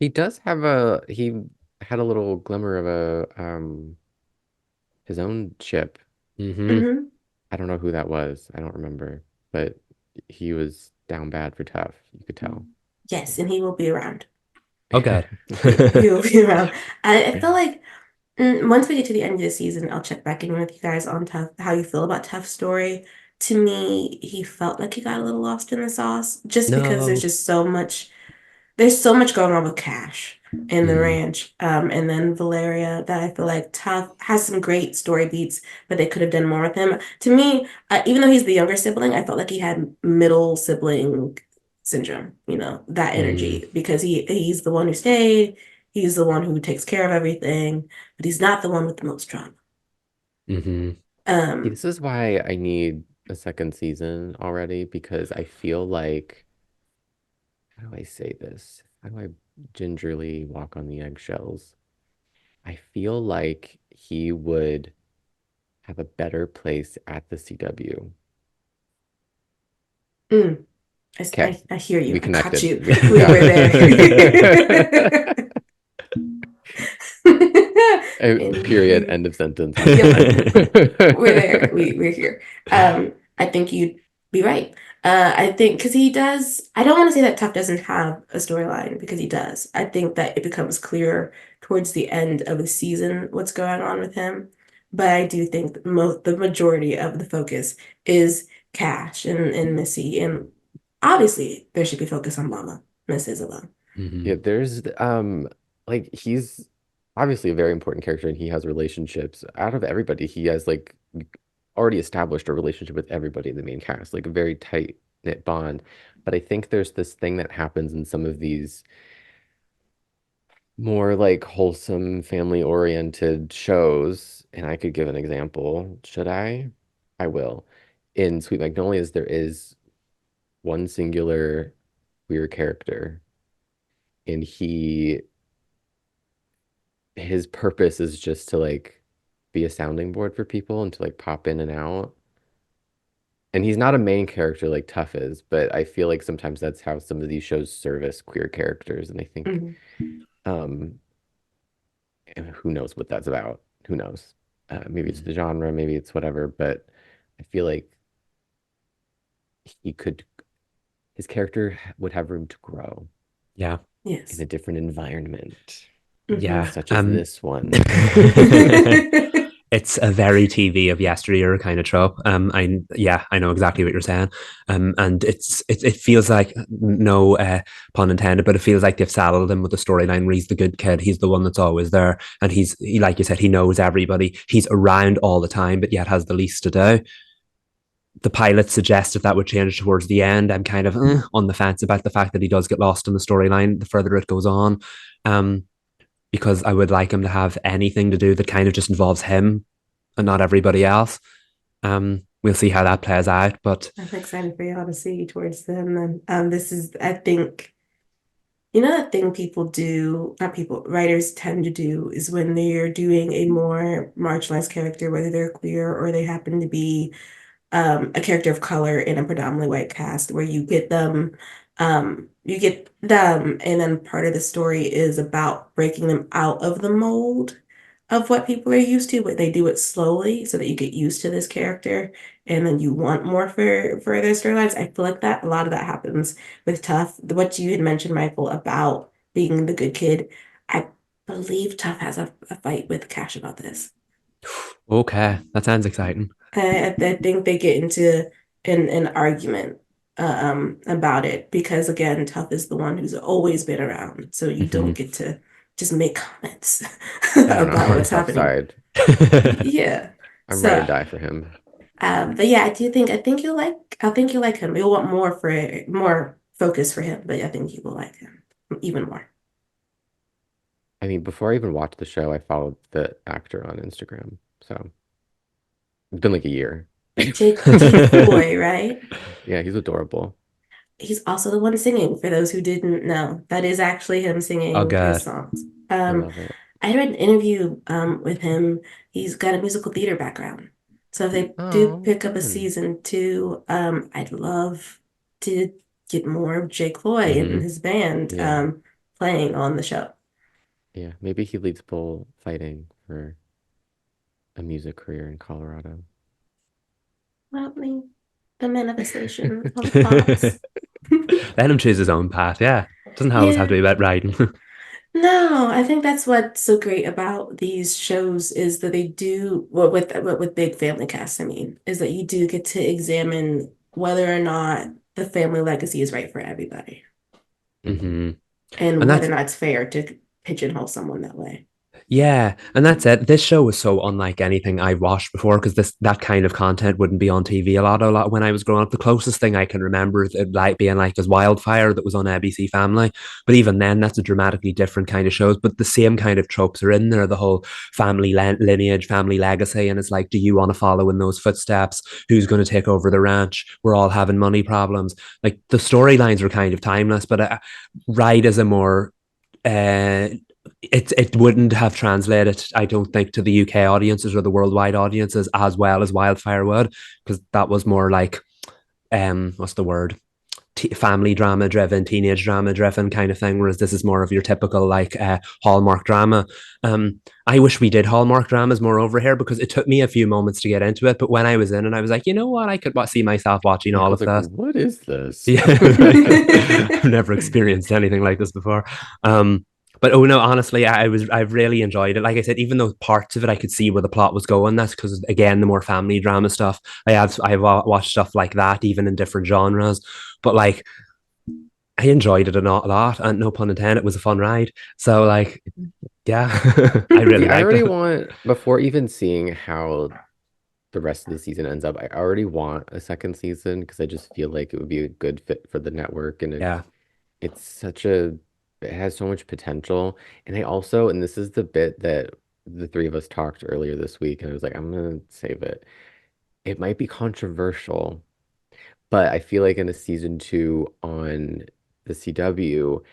S3: He had a little glimmer of a his own chip.
S2: Mm-hmm.
S1: Hmm.
S3: I don't know who that was. I don't remember, but he was down bad for Tough. You could tell.
S1: Yes, and he will be around.
S2: Oh, God.
S1: He will be around. I feel like once we get to the end of the season, I'll check back in with you guys on Tough, how you feel about Tough's story. To me, he felt like he got a little lost in the sauce just because
S2: No.
S1: there's so much going on with Cash in the
S2: Mm,
S1: ranch. And then Valeria that I feel like Tough has some great story beats, but they could have done more with him. To me, even though he's the younger sibling, I felt like he had middle sibling syndrome, that
S2: mm,
S1: energy because he's the one who stayed, he's the one who takes care of everything, but he's not the one with the most drama.
S2: mm-hmm.
S1: Um,
S3: This is why I need a second season already because I feel like, how do I say this? How do I gingerly walk on the eggshells? I feel like he would have a better place at the CW.
S1: mm,
S3: Okay,
S1: I hear you.
S3: we
S1: I got
S3: connected.
S1: you.
S3: We
S1: We were
S3: got
S1: there.
S3: period.
S1: And
S3: End of sentence.
S1: yep, we're there. We're here. I think you'd be right. I think because he does. I don't want to say that Tough doesn't have a storyline because he does. I think that it becomes clearer towards the end of the season what's going on with him. But I do think the majority of the focus is Cash and Missy, and obviously there should be focus on Mama, Miss Isabel.
S3: Yeah,
S2: Mm-hmm.
S3: there's like he's obviously a very important character and he has relationships. Out of everybody, he has like already established a relationship with everybody in the main cast, like a very tight knit bond. But I think there's this thing that happens in some of these more like wholesome family oriented shows, and I could give an example. Should I? I will. In Sweet Magnolias, there is one singular queer character, and his purpose is just to like be a sounding board for people and to like pop in and out. And he's not a main character like Tough is, but I feel like sometimes that's how some of these shows service queer characters. And I think
S1: Mhm.
S3: um and who knows what that's about? Who knows? Maybe it's the genre, maybe it's whatever, but I feel like he could his character would have room to grow
S2: Yeah.
S3: in
S1: Yes.
S3: a different environment,
S1: Hmm.
S2: Yeah.
S3: such as this one.
S2: It's a very TV of yesteryear kind of trope. I know exactly what you're saying. And it feels like no pun intended, but it feels like they've saddled him with the storyline where he's the good kid. He's the one that's always there, and like you said, he knows everybody. He's around all the time, but yet has the least to do. The pilot suggested that would change towards the end. I'm kind of on the fence about the fact that he does get lost in the storyline the further it goes on. Um, because I would like him to have anything to do that kind of just involves him and not everybody else. We'll see how that plays out, but
S1: I'm excited for y'all to see towards them. And this is, I think, you know, the thing people do, not people, writers tend to do is when they're doing a more marginalized character, whether they're queer or they happen to be a character of color in a predominantly white cast, where you get them, and then part of the story is about breaking them out of the mold of what people are used to, but they do it slowly so that you get used to this character, and then you want more for their storylines. I feel like that a lot of that happens with Tough. What you had mentioned, Michael, about being the good kid. I believe Tough has a fight with Cash about this.
S2: okay, that sounds exciting.
S1: I think they get into an argument about it because again, Tough is the one who's always been around, so you don't
S2: Mhm.
S1: get to just make comments
S3: Yeah, I'm
S1: about
S3: on
S1: what's
S3: tough
S1: happening.
S3: side.
S1: Yeah.
S3: I'm ready to
S1: So,
S3: die for him.
S1: but yeah, I think you'll like him. You'll want more focus for him, but I think you will like him even more.
S3: I mean, before I even watched the show, I followed the actor on Instagram. So it's been like a year.
S1: Jake Boy, right?
S3: Yeah, he's adorable.
S1: He's also the one singing, for those who didn't know. That is actually him
S2: Oh
S1: singing his
S2: god.
S1: songs.
S3: I love it.
S1: I read an interview with him. He's got a musical theater background. So if they do
S3: Oh,
S1: pick up a
S3: fun.
S1: season two, I'd love to get more of Jake Loy and
S2: Hmm.
S1: his band
S3: Yeah.
S1: playing on the show.
S3: Yeah. Maybe he leads bullfighting for a music career in Colorado.
S1: Well, I mean, the manifestation of thoughts.
S2: Let him choose his own path. Yeah, doesn't always have
S1: Yeah.
S2: to be about riding.
S1: No, I think that's what's so great about these shows is that they do with big family casts, I mean, is that you do get to examine whether or not the family legacy is right for everybody
S2: Hmm.
S1: and
S2: And
S1: whether or
S2: that's
S1: not it's fair to pigeonhole someone that way.
S2: Yeah, and that's it. This show was so unlike anything I've watched before because this that kind of content wouldn't be on TV a lot when I was growing up. The closest thing I can remember is it like being like as Wildfire that was on ABC Family, but even then, that's a dramatically different kind of shows. But the same kind of tropes are in there. The whole family lineage, family legacy, and it's like, do you want to follow in those footsteps? Who's going to take over the ranch? We're all having money problems. Like the storylines are kind of timeless, but Ride is a more uh, it wouldn't have translated, I don't think, to the UK audiences or the worldwide audiences as well as Wildfire would, because that was more like what's the word? Family drama driven, teenage drama driven kind of thing, whereas this is more of your typical like Hallmark drama. I wish we did Hallmark dramas more over here because it took me a few moments to get into it, but when I was in and I was like, you know what, I could see myself watching
S3: Yeah, I
S2: all
S3: was
S2: of
S3: like,
S2: this.
S3: what is this?
S2: Yeah, I've never experienced anything like this before. But oh no, honestly, I've really enjoyed it. Like I said, even though parts of it I could see where the plot was going. That's because again, the more family drama stuff, I've watched stuff like that, even in different genres. But like, I enjoyed it a lot, and no pun intended, it was a fun ride. So like, yeah, I
S3: See,
S2: really
S3: I
S2: liked
S3: already
S2: it.
S3: want, before even seeing how the rest of the season ends up, I already want a second season because I just feel like it would be a good fit for the network and
S2: Yeah.
S3: it's it has so much potential. And I also, and this is the bit that the three of us talked earlier this week, and I was like, I'm gonna save it. It might be controversial, but I feel like in a season two on the CW,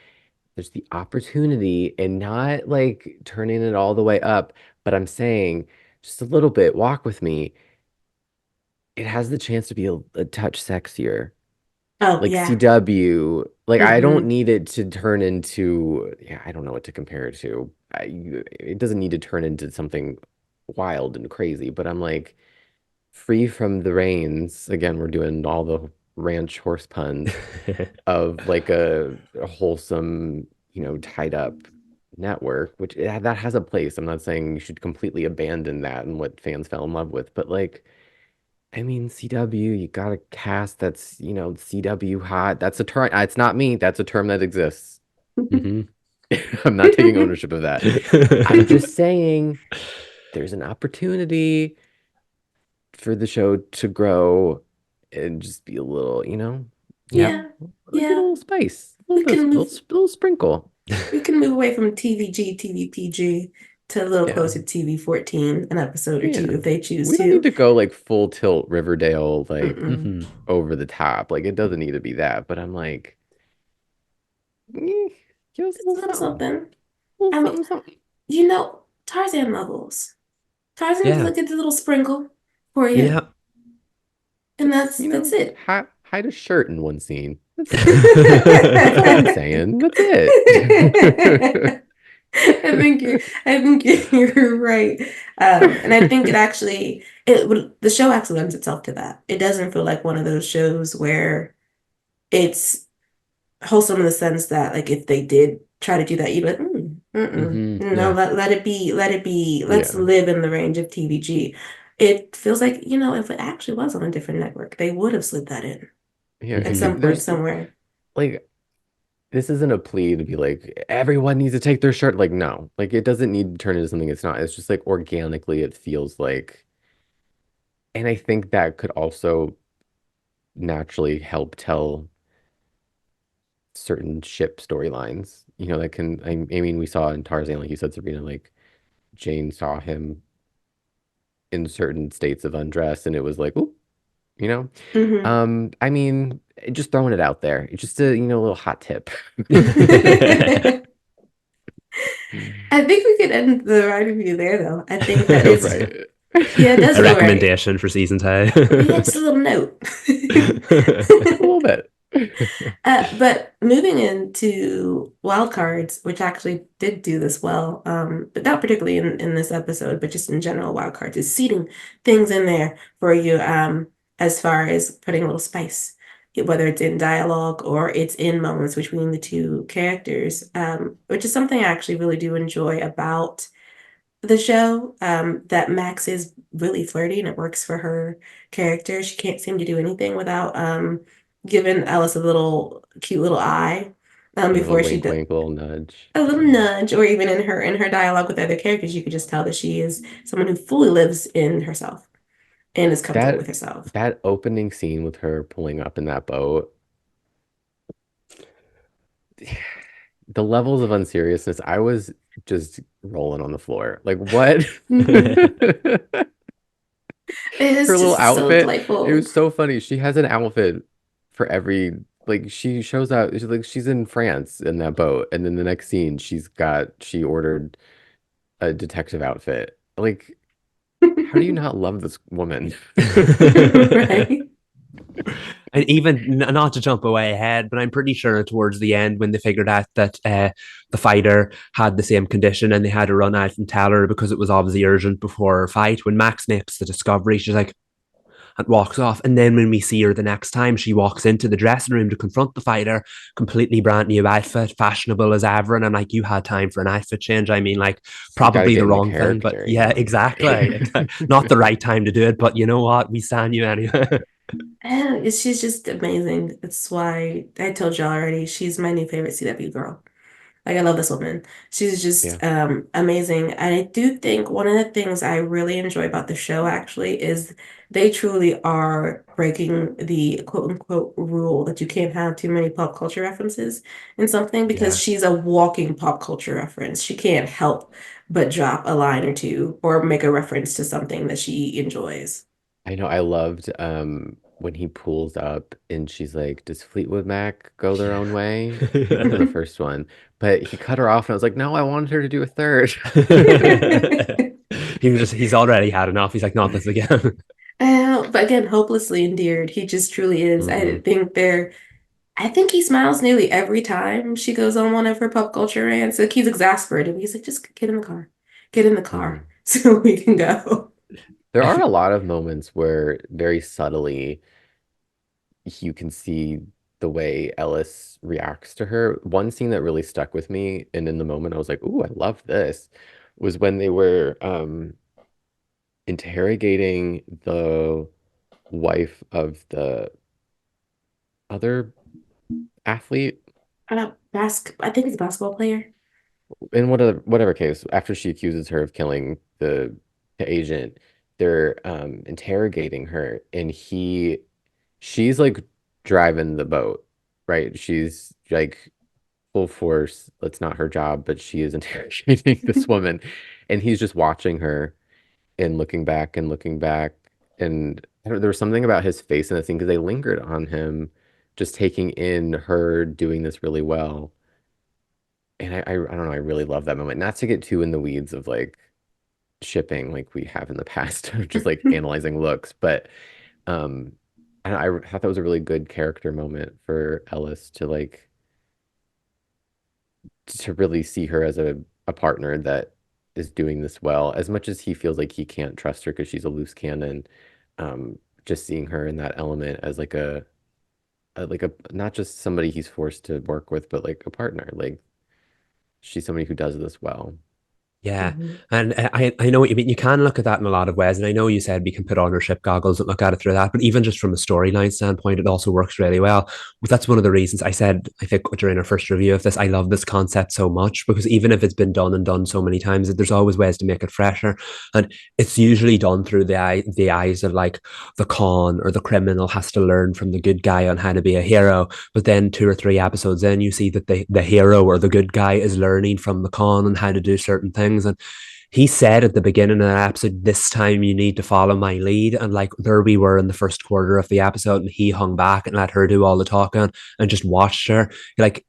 S3: there's the opportunity and not like turning it all the way up, but I'm saying just a little bit, walk with me. It has the chance to be a touch sexier.
S1: Oh
S3: Like
S1: yeah.
S3: CW, like I don't
S1: Hmm.
S3: need it to turn into, yeah, I don't know what to compare it to. It doesn't need to turn into something wild and crazy, but I'm like free from the reins. Again, we're doing all the ranch horse puns of like a wholesome, tied up network, which that has a place. I'm not saying you should completely abandon that and what fans fell in love with, but like, I mean, CW, you got a cast that's, CW hot. That's a term. It's not me. That's a term that exists.
S2: Hmm.
S3: I'm not taking ownership of that. I'm just saying there's an opportunity for the show to grow and just be a little,
S2: Yep.
S1: Yeah,
S3: get a
S1: yeah.
S3: little spice, a
S1: We
S3: little bit,
S1: can
S3: little,
S1: move.
S3: little sprinkle.
S1: We can move away from TVG, TVPG to a little
S3: Yeah.
S1: closer to TV-14, an episode or two
S3: Yeah.
S1: if they choose
S3: We don't need
S1: to.
S3: to go like full tilt Riverdale, like
S1: Mm-mm.
S2: Hmm.
S3: over the top. Like it doesn't need to be that, but I'm like, give us a
S1: Just
S3: little
S1: a little
S3: something.
S1: something.
S3: A little
S1: I mean,
S3: something, something.
S1: Tarzan levels. Tarzan just
S2: Yeah.
S1: like a little sprinkle for you,
S2: Yeah.
S1: and
S3: Just,
S1: that's it.
S3: hide a shirt in one scene. That's all I'm saying. That's it.
S1: I think you're right. And I think the show actually lends itself to that. It doesn't feel like one of those shows where it's wholesome in the sense that like if they did try to do that, you'd be like, no,
S2: Yeah.
S1: let it be. Let's
S3: Yeah.
S1: live in the range of TVG. It feels like, if it actually was on a different network, they would have slid that in
S3: Yeah.
S1: at
S2: Hmm.
S1: some point somewhere.
S3: Like, this isn't a plea to be like, everyone needs to take their shirt. Like, no, like it doesn't need to turn into something it's not. It's just like organically, it feels like, and I think that could also naturally help tell certain ship storylines. That can, I mean, we saw in Tarzan, like you said, Sabrina, like Jane saw him in certain states of undress, and it was like, oop, you know.
S1: Hmm.
S3: I mean, just throwing it out there. It's just a, little hot tip.
S1: I think we could end the ride review there, though. I think that it's,
S3: Right.
S1: yeah, it does
S2: A
S1: feel right.
S2: recommendation for season two.
S1: Yeah, just a little note.
S3: A little bit.
S1: But moving into wild cards, which actually did do this well, but not particularly in this episode, but just in general, wild cards is seeding things in there for you, as far as putting a little spice, whether it's in dialogue or it's in moments between the two characters, which is something I actually really do enjoy about the show, that Max is really flirty and it works for her character. She can't seem to do anything without giving Ellis a little cute little eye,
S3: A little
S1: before she
S3: wink,
S1: does
S3: wink, little nudge.
S1: a little nudge, or even in her dialogue with other characters, you could just tell that she is someone who fully lives in herself and is comfortable with
S3: That
S1: herself.
S3: that opening scene with her pulling up in that boat, the levels of unseriousness, I was just rolling on the floor. Like what?
S1: It
S3: Her
S1: is
S3: little
S1: just so
S3: outfit, it
S1: delightful.
S3: was so funny. She has an outfit for every like she shows up, she's in France in that boat, and then the next scene she ordered a detective outfit. Like, how do you not love this woman?
S1: Right.
S2: And even not to jump away ahead, but I'm pretty sure towards the end when they figured out that the fighter had the same condition and they had to run out and tell her because it was obviously urgent before her fight. When Max makes the discovery, she's like, and walks off. And then when we see her the next time, she walks into the dressing room to confront the fighter, completely brand new outfit, fashionable as ever. And I'm like, you had time for an outfit change. I mean, like,
S3: You got to
S2: probably
S3: get
S2: the
S3: into
S2: wrong thing, but
S3: character,
S2: yeah, exactly. Not the right time to do it, but you know what? We stand you anyway.
S1: And she's just amazing. That's why I told you already. She's my new favorite CW girl. Like I love this woman. She's
S3: Yeah.
S1: just amazing. And I do think one of the things I really enjoy about the show actually is they truly are breaking the quote unquote rule that you can't have too many pop culture references in something because
S2: Yeah.
S1: she's a walking pop culture reference. She can't help but drop a line or two or make a reference to something that she enjoys.
S3: I know I loved when he pulls up and she's like, "Does Fleetwood Mac go their own way?" I can't remember the first one, but he cut her off and I was like, "No, I wanted her to do a third."
S2: He's already had enough. He's like, not this again.
S1: But again, hopelessly endeared. He just truly is.
S3: Hmm.
S1: I think he smiles nearly every time she goes on one of her pop culture rants. Like he's exasperated. He's like, just get in the car. Get in the car
S3: Hmm.
S1: so we can go.
S3: There are a lot of moments where very subtly you can see the way Ellis reacts to her. One scene that really stuck with me, and in the moment I was like, "Ooh, I love this," was when they were interrogating the wife of the other athlete.
S1: I think it's a basketball player.
S3: In whatever case, after she accuses her of killing the agent, they're interrogating her, and she's like driving the boat, right? She's like full force. That's not her job, but she is interrogating this woman, and he's just watching her and looking back and looking back. And I don't, there was something about his face in the thing because they lingered on him, just taking in her doing this really well. And I don't know, I really love that moment. Not to get too in the weeds of like shipping like we have in the past, of just like analyzing looks, but um I thought that was a really good character moment for Ellis to like to really see her as a partner that is doing this well, as much as he feels like he can't trust her because she's a loose cannon. Just seeing her in that element as like a not just somebody he's forced to work with, but like a partner. Like she's somebody who does this well.
S2: Yeah,
S1: Mhm.
S2: and I know what you mean. You can look at that in a lot of ways, and I know you said we can put ownership goggles and look at it through that, but even just from a storyline standpoint, it also works really well. But that's one of the reasons I said, I think during our first review of this, I love this concept so much because even if it's been done and done so many times, there's always ways to make it fresher, and it's usually done through the eyes of like the con or the criminal has to learn from the good guy on how to be a hero. But then 2 or 3 episodes in, you see that the hero or the good guy is learning from the con on how to do certain things. And he said at the beginning of the episode, this time you need to follow my lead. And like there we were in the first quarter of the episode, and he hung back and let her do all the talking and just watched her. Like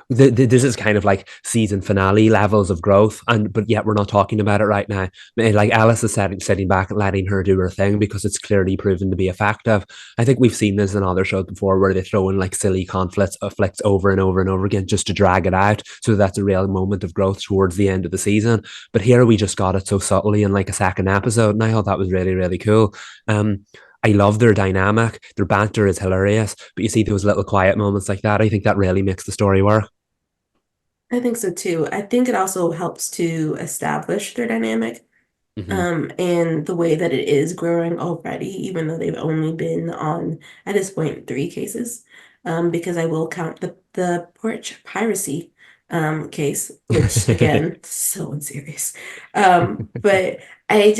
S2: this is kind of like season finale levels of growth, and but yet we're not talking about it right now. Like Alice is sitting back and letting her do her thing because it's clearly proven to be effective. I think we've seen this in other shows before where they throw in like silly conflicts flicks over and over and over again just to drag it out, so that's a real moment of growth towards the end of the season. But here we just got it so subtly in like a second episode, and I thought that was really really cool. I love their dynamic. Their banter is hilarious, but you see those little quiet moments like that. I think that really makes the story work.
S1: I think so too. I think it also helps to establish their dynamic.
S2: Mm-hmm.
S1: And the way that it is growing already, even though they've only been on, at this point, 3 cases. Because I will count the porch piracy case, which again, so unserious. But I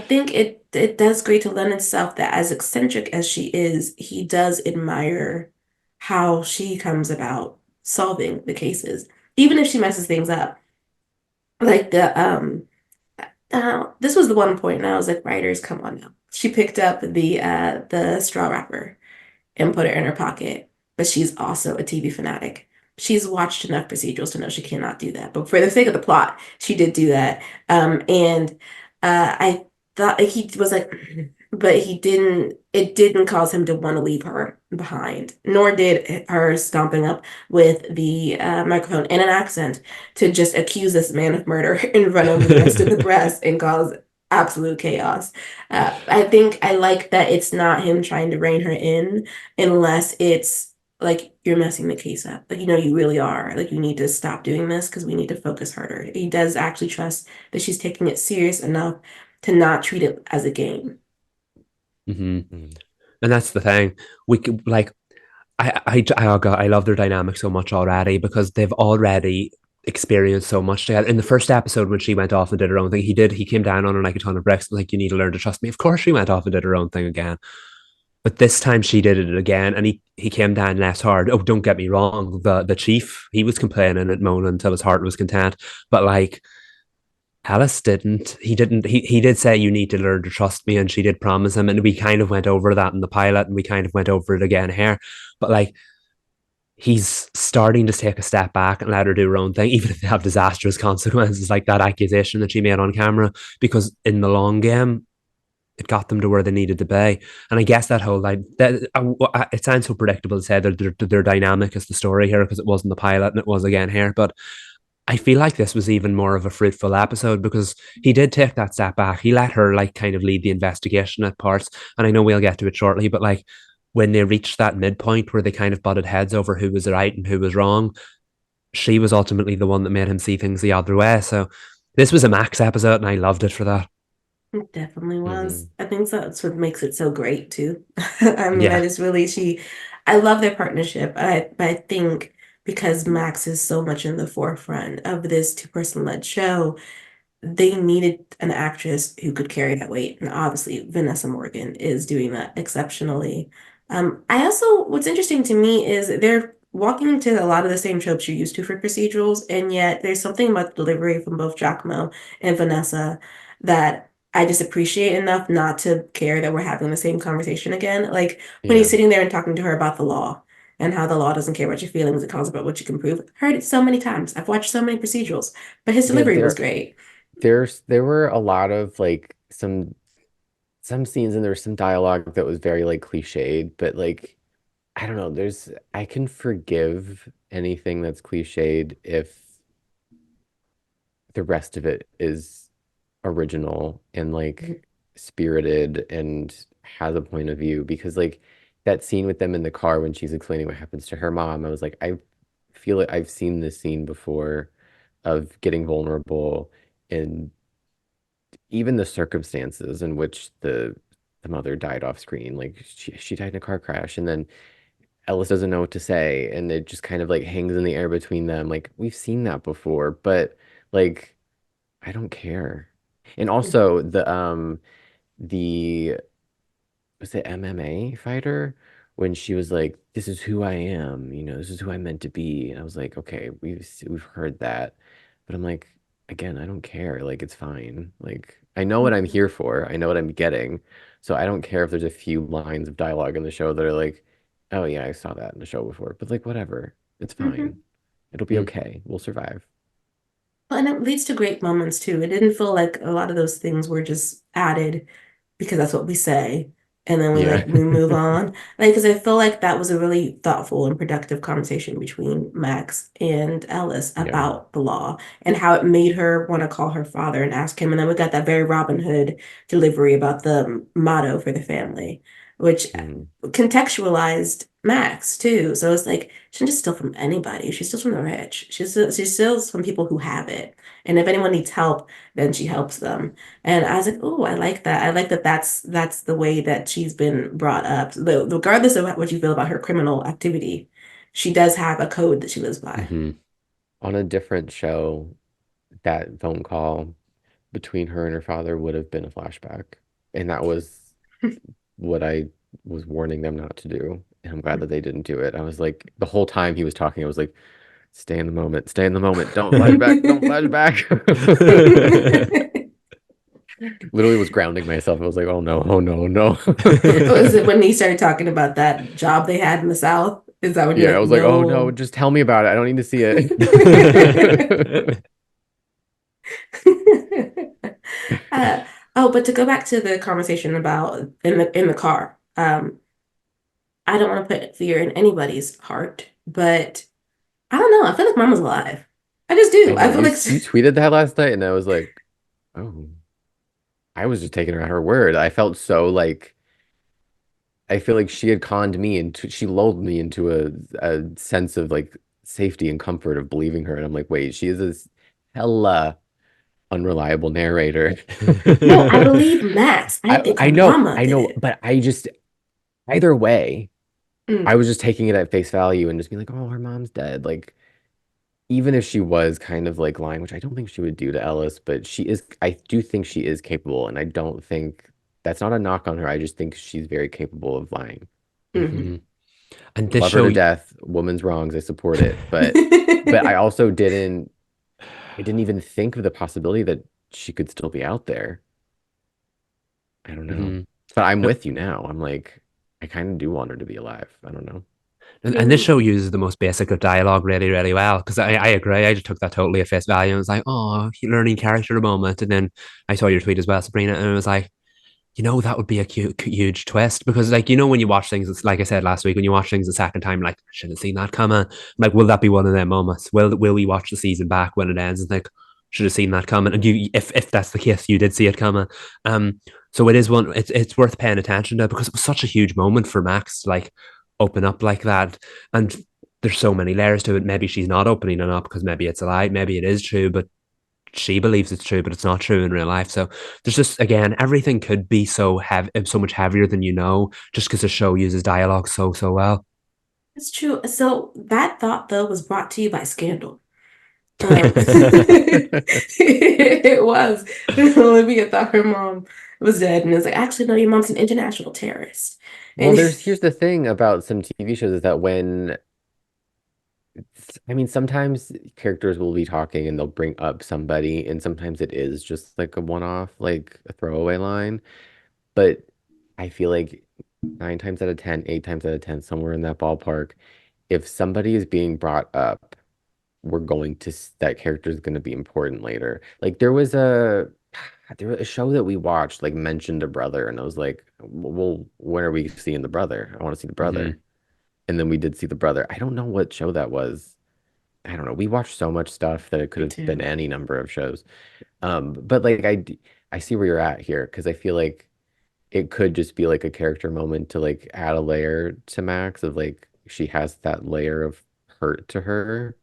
S1: think it does great to lend itself that as eccentric as she is, he does admire how she comes about solving the cases, even if she messes things up. Like this was the one point, and I was like, writers, come on now. She picked up the straw wrapper and put it in her pocket, but she's also a TV fanatic. She's watched enough procedurals to know she cannot do that. But for the sake of the plot, she did do that. And I thought he was like, but it didn't cause him to want to leave her behind, nor did her stomping up with the microphone in an accent to just accuse this man of murder and run over the rest of the press and cause absolute chaos. I think I like that it's not him trying to rein her in unless it's like you're messing the case up. Like, you really are. Like, you need to stop doing this because we need to focus harder. He does actually trust that she's taking it serious enough to not treat it as a game.
S2: Mm-hmm. And that's the thing. We could like oh God, I love their dynamic so much already because they've already experienced so much together. In the first episode, when she went off and did her own thing, he came down on her like a ton of bricks, like you need to learn to trust me. Of course, she went off and did her own thing again, but this time she did it again, and he came down less hard. Oh, don't get me wrong, the chief, he was complaining and moaning until his heart was content, but like Alice didn't. He did say you need to learn to trust me, and she did promise him. And we kind of went over that in the pilot, and we kind of went over it again here. But like he's starting to take a step back and let her do her own thing, even if they have disastrous consequences, like that accusation that she made on camera. Because in the long game, it got them to where they needed to be. And I guess that whole like that it sounds so predictable to say that their dynamic is the story here because it wasn't the pilot and it was again here, but I feel like this was even more of a fruitful episode because he did take that step back. He let her like kind of lead the investigation at parts. And I know we'll get to it shortly, but like when they reached that midpoint where they kind of butted heads over who was right and who was wrong, she was ultimately the one that made him see things the other way. So this was a Max episode, and I loved it for that.
S1: It definitely was.
S3: Mhm.
S1: I think that's what makes it so great too. I mean, I
S2: Yeah.
S1: just really I love their partnership. But I think because Max is so much in the forefront of this two-person led show, they needed an actress who could carry that weight. And obviously, Vanessa Morgan is doing that exceptionally. I also, what's interesting to me is they're walking into a lot of the same tropes you're used to for procedurals, and yet there's something about the delivery from both Giacomo and Vanessa that I just appreciate enough not to care that we're having the same conversation again. Like when he's
S3: Yeah.
S1: sitting there and talking to her about the law and how the law doesn't care about your feelings, it calls about what you can prove. I've heard it so many times. I've watched so many procedurals, but his
S3: Yeah,
S1: delivery was great.
S3: there were a lot of like some scenes and there was some dialogue that was very like cliched, but like I don't know, I can forgive anything that's cliched if the rest of it is original and like spirited and has a point of view because like that scene with them in the car when she's explaining what happens to her mom, I was like, I feel like I've seen this scene before of getting vulnerable and even the circumstances in which the mother died off screen. Like she died in a car crash and then Ellis doesn't know what to say and it just kind of like hangs in the air between them. Like we've seen that before, but like I don't care. And also the was it MMA fighter when she was like, "This is who I am," this is who I'm meant to be. And I was like, "Okay, we've heard that," but I'm like, again, I don't care. Like it's fine. Like I know what I'm here for. I know what I'm getting. So I don't care if there's a few lines of dialogue in the show that are like, "Oh yeah, I saw that in the show before," but like whatever, it's
S1: Mhm.
S3: fine. It'll be
S2: Mm.
S3: okay. We'll survive.
S1: Well, and it leads to great moments too. It didn't feel like a lot of those things were just added because that's what we say, and then
S3: Yeah.
S1: we move on. Like, because I feel like that was a really thoughtful and productive conversation between Max and Ellis
S3: Yeah.
S1: about the law and how it made her want to call her father and ask him. And then we got that very Robin Hood delivery about the motto for the family, which
S3: Mhm.
S1: contextualized Max too. So it's like she's not just steal from anybody. She steals from the rich. She steals from people who have it. And if anyone needs help, then she helps them. And I was like, oh, I like that. I like that that's the way that she's been brought up. Regardless of what you feel about her criminal activity, she does have a code that she lives by.
S3: hmm On a different show, that phone call between her and her father would have been a flashback. And that was what I was warning them not to do. And I'm glad that they didn't do it. I was like, the whole time he was talking, I was like, stay in the moment, stay in the moment. Don't flash back, don't flash back. Literally was grounding myself. I was like, oh no, oh no, no.
S1: Was it when he started talking about that job they had in the South? Is that when you're
S3: Yeah, I
S1: like,
S3: was like, oh no,
S1: no?
S3: just tell me about it. I don't need to see it.
S1: Uh, oh, but to go back to the conversation about in the car, I don't want to put fear in anybody's heart, but I don't know. I feel like Mama's alive. I just
S3: I
S1: do.
S3: know
S1: I feel
S3: you
S1: like
S3: you tweeted that last night, and I was like, oh, I was just taking her at her word. I felt so like I feel like she had conned me into she lulled me into a sense of like safety and comfort of believing her. And I'm like, wait, she is this hella unreliable narrator.
S1: no, I believe Max. I think her mama
S3: I
S1: did
S3: know,
S1: it.
S3: but I just either way, I
S1: Mm,
S3: was just taking it at face value and just being like, oh, her mom's dead. Like even if she was kind of like lying, which I don't think she would do to Ellis, but I do think she is capable, and I don't think that's not a knock on her. I just think she's very capable of lying.
S1: mhm.
S2: Mhm. And this
S3: Love her
S2: show,
S3: to death. Woman's wrongs, I support it. But I also I didn't even think of the possibility that she could still be out there. I don't know.
S2: mhm.
S3: But I'm with you now. I'm like, I kind of do want her to be alive. I don't know.
S2: And this show uses the most basic of dialogue really, really well. Because I agree. I just took that totally at face value. And was like, oh, learning character moment. And then I saw your tweet as well, Sabrina. And I was like, that would be a huge twist. Because, like, when you watch things, it's like I said last week, when you watch things the second time, like, I should have seen that coming. Like, will that be one of them moments? Will we watch the season back when it ends and think, should have seen that coming? And if that's the case, you did see it coming. Um, So it is one. It's worth paying attention to because it was such a huge moment for Max to like open up like that, and there's so many layers to it. Maybe she's not opening it up because maybe it's a lie, maybe it is true, but she believes it's true, but it's not true in real life. So there's just again everything could be so much heavier than you know, just because the show uses dialogue so well.
S1: It's true. So that thought though was brought to you by Scandal. It was. Olivia thought her mom was dead, and it's like, actually, no, your mom's an international terrorist.
S3: Well,
S1: And
S3: here's the thing about some TV shows is that I mean, sometimes characters will be talking and they'll bring up somebody, and sometimes it is just like a one-off, like a throwaway line. But I feel like 9 times out of 10, 8 times out of 10, somewhere in that ballpark, if somebody is being brought up, we're going to that character is going to be important later. Like there was a show that we watched like mentioned a brother, and I was like, well, when are we seeing the brother? I want to see the
S2: Mhm.
S3: brother. And then we did see the brother. I don't know what show that was. I don't know. We watched so much stuff that it could
S1: me
S3: have been
S1: too.
S3: any number of shows. But like I see where you're at here because I feel like it could just be like a character moment to like add a layer to Max of like she has that layer of hurt to her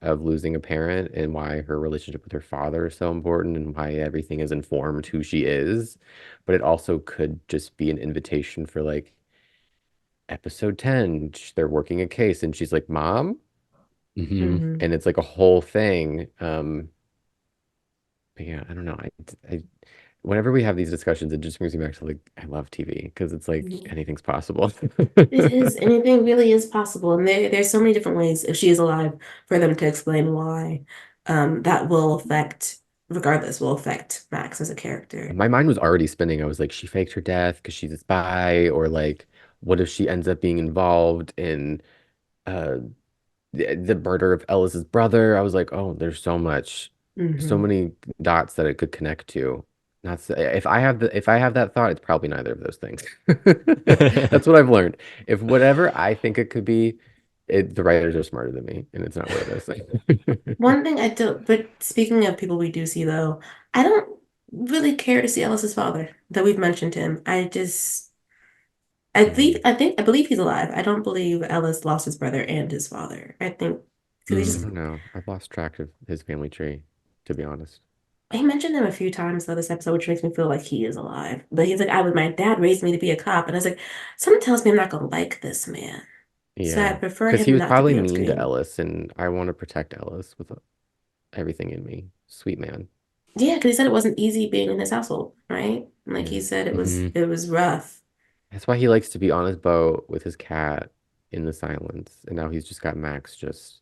S3: of losing a parent and why her relationship with her father is so important and why everything has informed who she is. But it also could just be an invitation for like episode 10, they're working a case and she's like, Mom?
S2: Mhm.
S1: Hmm.
S3: And it's like a whole thing. But yeah, I don't know. Whenever we have these discussions, it just brings me back to like I love TV because it's like anything's possible.
S1: It is. Anything really is possible. And there's so many different ways, if she is alive, for them to explain why that will affect, regardless, will affect Max as a character.
S3: My mind was already spinning. I was like, she faked her death because she's a spy, or like, what if she ends up being involved in uh the murder of Ellis's brother? I was like, oh, there's so
S1: Hmm.
S3: many dots that it could connect to. Not if I have that thought, it's probably neither of those things. That's what I've learned. If whatever I think it could be, the writers are smarter than me, and it's not one of those things.
S1: One thing I don't, but speaking of people we do see though, I don't really care to see Ellis's father, though we've mentioned him.
S3: Mhm.
S1: I believe he's alive. I don't believe Ellis lost his brother and his father. I think, because
S3: I
S2: Mm.
S3: don't know. I've lost track of his family tree, to be honest.
S1: he mentioned him a few times though this episode, which makes me feel like he is alive. But he's like, my dad raised me to be a cop. And I was like, something tells me I'm not gonna like this man. So I
S3: Yeah,
S1: prefer
S3: because he
S1: him
S3: was
S1: not to
S3: probably
S1: be on
S3: mean to
S1: screen.
S3: Ellis, and I want to protect Ellis with everything in me. Sweet man.
S1: Yeah, because he said it wasn't easy being in his household, right? Like
S3: Yeah.
S1: he said
S2: Mhm.
S1: it was rough.
S3: That's why he likes to be on his boat with his cat in the silence. And now he's just got Max just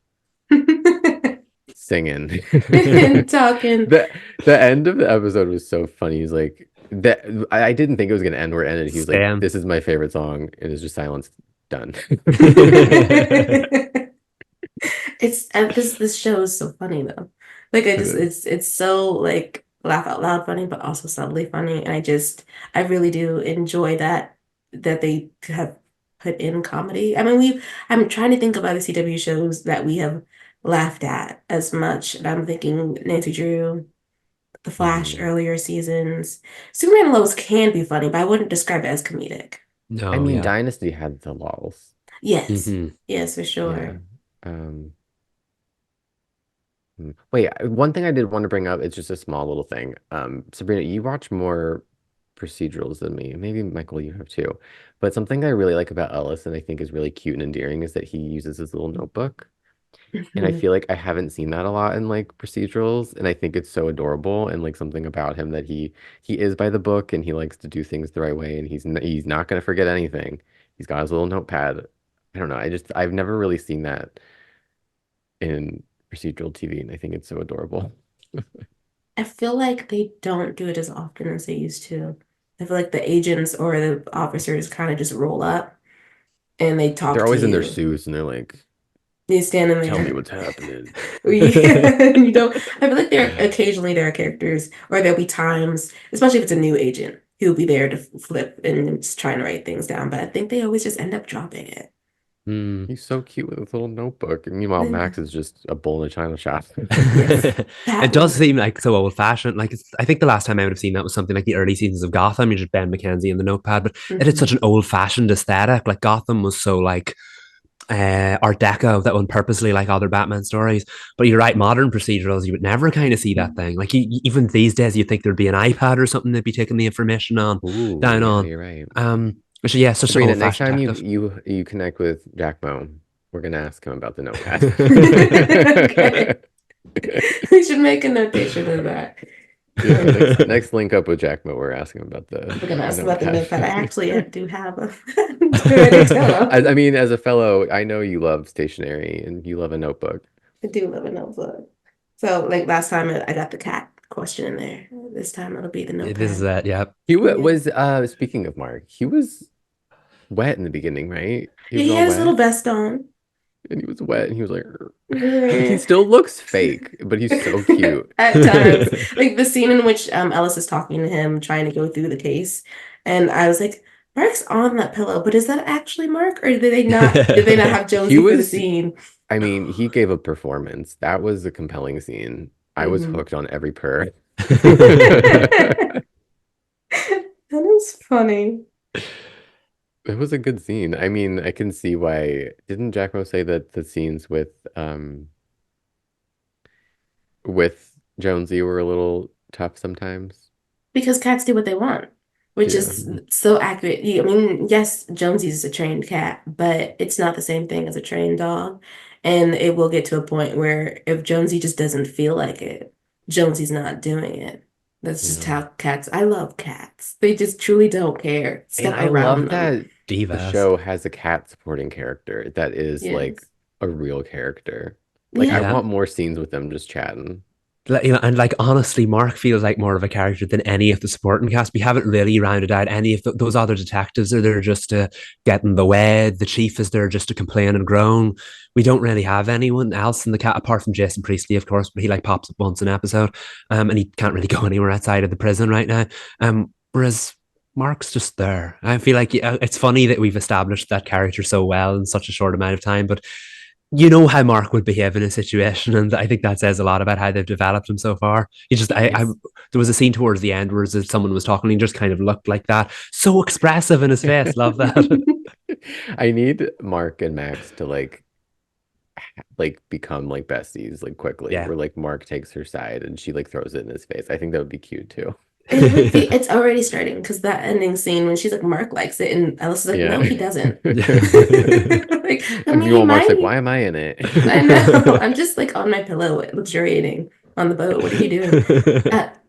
S3: singing.
S1: And talking.
S3: The the end of the episode was so funny. He's like that I didn't think it was gonna end where it ended. He was like,
S2: Stan.
S3: this is my favorite song, and it's just silence done.
S1: It's this show is so funny though. Like I
S3: It
S1: just
S3: is.
S1: it's so like laugh out loud funny, but also subtly funny. And I really do enjoy that they have put in comedy. I mean, I'm trying to think of other CW shows that we have laughed at as much. And I'm thinking Nancy Drew, The Flash
S3: Mhm.
S1: earlier seasons. Superman Lois can be funny, but I wouldn't describe it as comedic.
S3: I
S2: No,
S3: mean,
S2: yeah.
S3: Dynasty had the lulls.
S1: Yes.
S2: Hmm.
S1: Yes, for
S3: Yeah.
S1: sure.
S3: Um, Wait, one thing I did want to bring up, it's just a small little thing. Sabrina, you watch more procedurals than me. Maybe Michael, you have too. But something I really like about Ellis and I think is really cute and endearing is that he uses his little notebook. And I
S1: Mhm.
S3: feel like I haven't seen that a lot in like procedurals, and I think it's so adorable and like something about him that he is by the book and he likes to do things the right way and he's not going to forget anything. He's got his little notepad. I don't know. I've never really seen that in procedural TV, and I think it's so adorable.
S1: I feel like they don't do it as often as they used to. I feel like the agents or the officers kind of just roll up and they talk
S3: They're
S1: to
S3: always in their
S1: you.
S3: suits and they're like,
S1: You stand in
S3: "Tell me
S1: there.
S3: what's happening."
S1: Yeah, you don't. I feel like there are characters, or there'll be times, especially if it's a new agent, who'll be there to flip and just trying to write things down. But I think they always just end up dropping it.
S2: Mm.
S3: He's so cute with his little notebook. And meanwhile, Max is just a bull in a china shop.
S1: Yes, that
S2: It does
S1: was.
S2: seem like so old fashioned. Like I think the last time I would have seen that was something like the early seasons of Gotham. You just Ben McKenzie and the notepad, but it had such
S1: Mhm.
S2: an old fashioned aesthetic. Like Gotham was so like Art Deco that one purposely like other Batman stories. But you're right, modern procedurals, you would never kind of see that thing. Like even these days, you think there'd be an iPad or something they'd be taking the information on
S3: Ooh,
S2: down
S3: yeah,
S2: on.
S3: you're right.
S2: Which yeah, such an
S3: Sabrina,
S2: old
S3: next
S2: fashioned
S3: time you
S2: detective.
S3: you you connect with Jack Mo, we're gonna ask him about the notepad.
S1: Okay. We should make a notation of that.
S3: Yeah, next link up with Jack Mo, we're asking him about
S1: We're gonna
S3: the
S1: ask about the
S3: notepad.
S1: notepad. I actually do have a ready to tell
S3: I
S1: him.
S3: mean, as a fellow, I know you love stationery and you love a notebook.
S1: I do love a notebook. So, like last time, I got the cat question in there. This time, it'll be the
S2: This is
S1: notepad.
S2: it, yeah.
S1: Yeah.
S3: Was speaking of Mark, he was wet in the beginning, right? He
S1: Yeah,
S3: was
S1: he
S3: all
S1: had his little
S3: wet
S1: vest on.
S3: and he was wet and he was like he
S1: Yeah.
S3: still looks fake, but he's so cute.
S1: At times, like the scene in which Ellis is talking to him, trying to go through the case, and I was like, "Mark's on that pillow, but is that actually Mark, or did they not? Did they not have
S3: He
S1: Jonesy for the
S3: was,
S1: scene?"
S3: I mean, he gave a performance. That was a compelling scene. I was
S1: Mhm.
S3: hooked on every purr.
S1: That is funny.
S3: It was a good scene. I mean, I can see why. Didn't Giacomo say that the scenes with Jonesy were a little tough sometimes?
S1: Because cats do what they want, which
S3: Yeah.
S1: is so accurate. I mean, yes, Jonesy's a trained cat, but it's not the same thing as a trained dog. And it will get to a point where if Jonesy just doesn't feel like it, Jonesy's not doing it. That's just
S3: Yeah.
S1: how cats, I love cats. They just truly don't care.
S3: And
S1: Step
S3: I
S1: around
S3: love
S1: them.
S3: that the
S2: Divas.
S3: show has a cat supporting character that is like
S1: Yes.
S3: a real character. Like I
S1: Yeah.
S2: Yeah.
S3: want more scenes with them just chatting.
S2: Like, you know, and like honestly, Mark feels like more of a character than any of the supporting cast. We haven't really rounded out any of those other detectives are there just to get in the way. The chief is there just to complain and groan. We don't really have anyone else in the cat apart from Jason Priestley, of course, but he like pops up once an episode, and he can't really go anywhere outside of the prison right now. Whereas Mark's just there. I feel like yeah, it's funny that we've established that character so well in such a short amount of time, but you know how Mark would behave in a situation, and I think that says a lot about how they've developed him so far. He just,
S1: Yes.
S2: there was a scene towards the end where someone was talking, and he just kind of looked like that, so expressive in his face. Love that.
S3: I need Mark and Max to like become like besties like quickly,
S2: Yeah,
S3: where like Mark takes her side and she like throws it in his face. I think that would be cute too.
S1: It would be, it's already starting because that ending scene when she's like, Mark likes it, and Alice is like, no,
S3: Yeah.
S1: he doesn't. Like, I
S3: And
S1: mean, he
S3: meanwhile, Mark's like,
S1: might.
S3: why am I in
S1: I know.
S3: it?
S1: I'm just like on my pillow, luxuriating on the boat. What are you doing?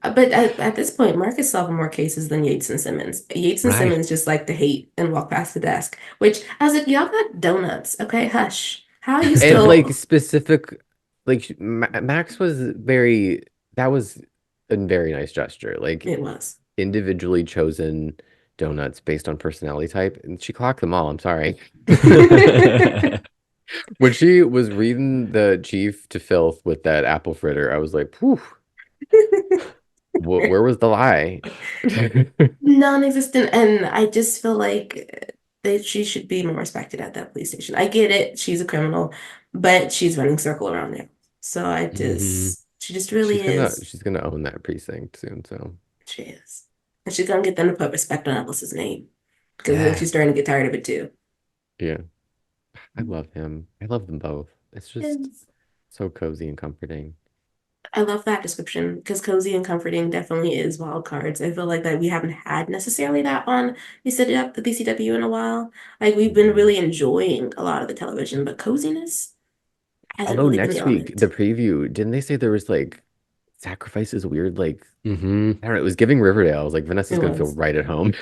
S1: But at this point, Mark is solving more cases than Yates and Simmons. Yates and
S2: Right.
S1: Simmons just like to hate and walk past the desk, which I was like, y'all got donuts. Okay, hush. How are you
S3: And like
S1: still?
S3: specific, like Max was very, that was a very nice gesture. Like
S1: It was.
S3: individually chosen donuts based on personality type, and she clocked them all. I'm sorry. When she was reading the chief to filth with that apple fritter, I was like, whew, where was the lie?
S1: Non-existent, and I just feel like that she should be more respected at that police station. I get it, she's a criminal, but she's running circle around there. So
S2: Mhm.
S1: she just really is.
S3: She's gonna own that precinct soon, so
S1: She is. And she's gonna get them to put respect on Alice's name. Because I think
S2: Yeah.
S1: she's starting to get tired of it too.
S3: yeah. I love him. I love them both. It's just
S1: Yes.
S3: so cozy and comforting.
S1: I love that description because cozy and comforting definitely is wild cards. I feel like that we haven't had necessarily that on the BCW in a while. Like we've been
S3: Mhm.
S1: really enjoying a lot of the television, but coziness hasn't
S3: Although
S1: really been the
S3: next week,
S1: element.
S3: the preview, didn't they say there was like sacrifices weird, like
S2: Hmm.
S3: I don't know, it was giving Riverdale. I was like, Vanessa's
S1: It
S3: gonna feel
S1: was.
S3: right at home.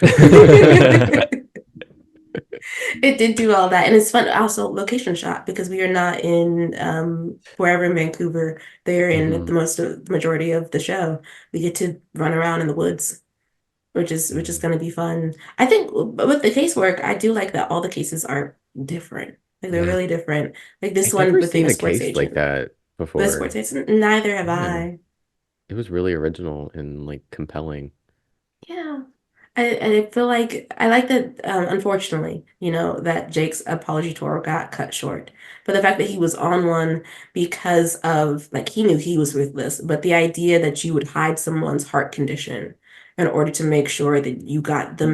S1: It did do all that. And it's fun also location shot because we are not in wherever in Vancouver. They're in
S3: Hmm.
S1: the majority of the show. We get to run around in the woods, which is
S3: Yeah.
S1: going to be fun. I think with the casework, I do like that all the cases are different. Like they're
S2: Yeah.
S1: really different. Like this
S3: I'd
S1: one
S3: never
S1: with being
S3: seen
S1: a
S3: a
S1: sports
S3: case like
S1: agent.
S3: that
S1: The sports
S3: before.
S1: agent, neither have
S3: Yeah.
S1: I.
S3: It was really original and like compelling.
S1: Yeah. I feel like I like that, unfortunately, that Jake's apology tour got cut short. But the fact that he was on one because of, like, he knew he was ruthless, but the idea that you would hide someone's heart condition in order to make sure that you got the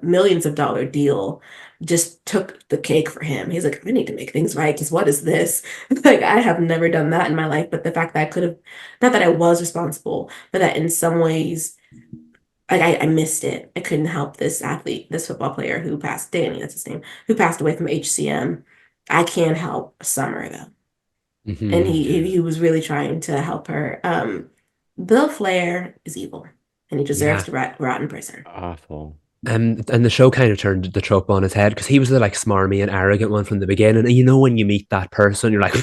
S1: millions of dollar deal just took the cake for him. He's like, I need to make things right because what is this? Like, I have never done that in my life, but the fact that I could have, not that I was responsible, but that in some ways, like I missed it. I couldn't help this athlete, this football player who passed, Danny, that's his name, who passed away from HCM. I can't help Summer though. And
S2: Hmm.
S1: he was really trying to help her. Bill Flair is evil and he deserves
S2: Yeah.
S1: to rot in prison.
S3: Awful.
S2: And the show kind of turned the trope on its head because he was the like smarmy and arrogant one from the beginning. And when you meet that person, you're like,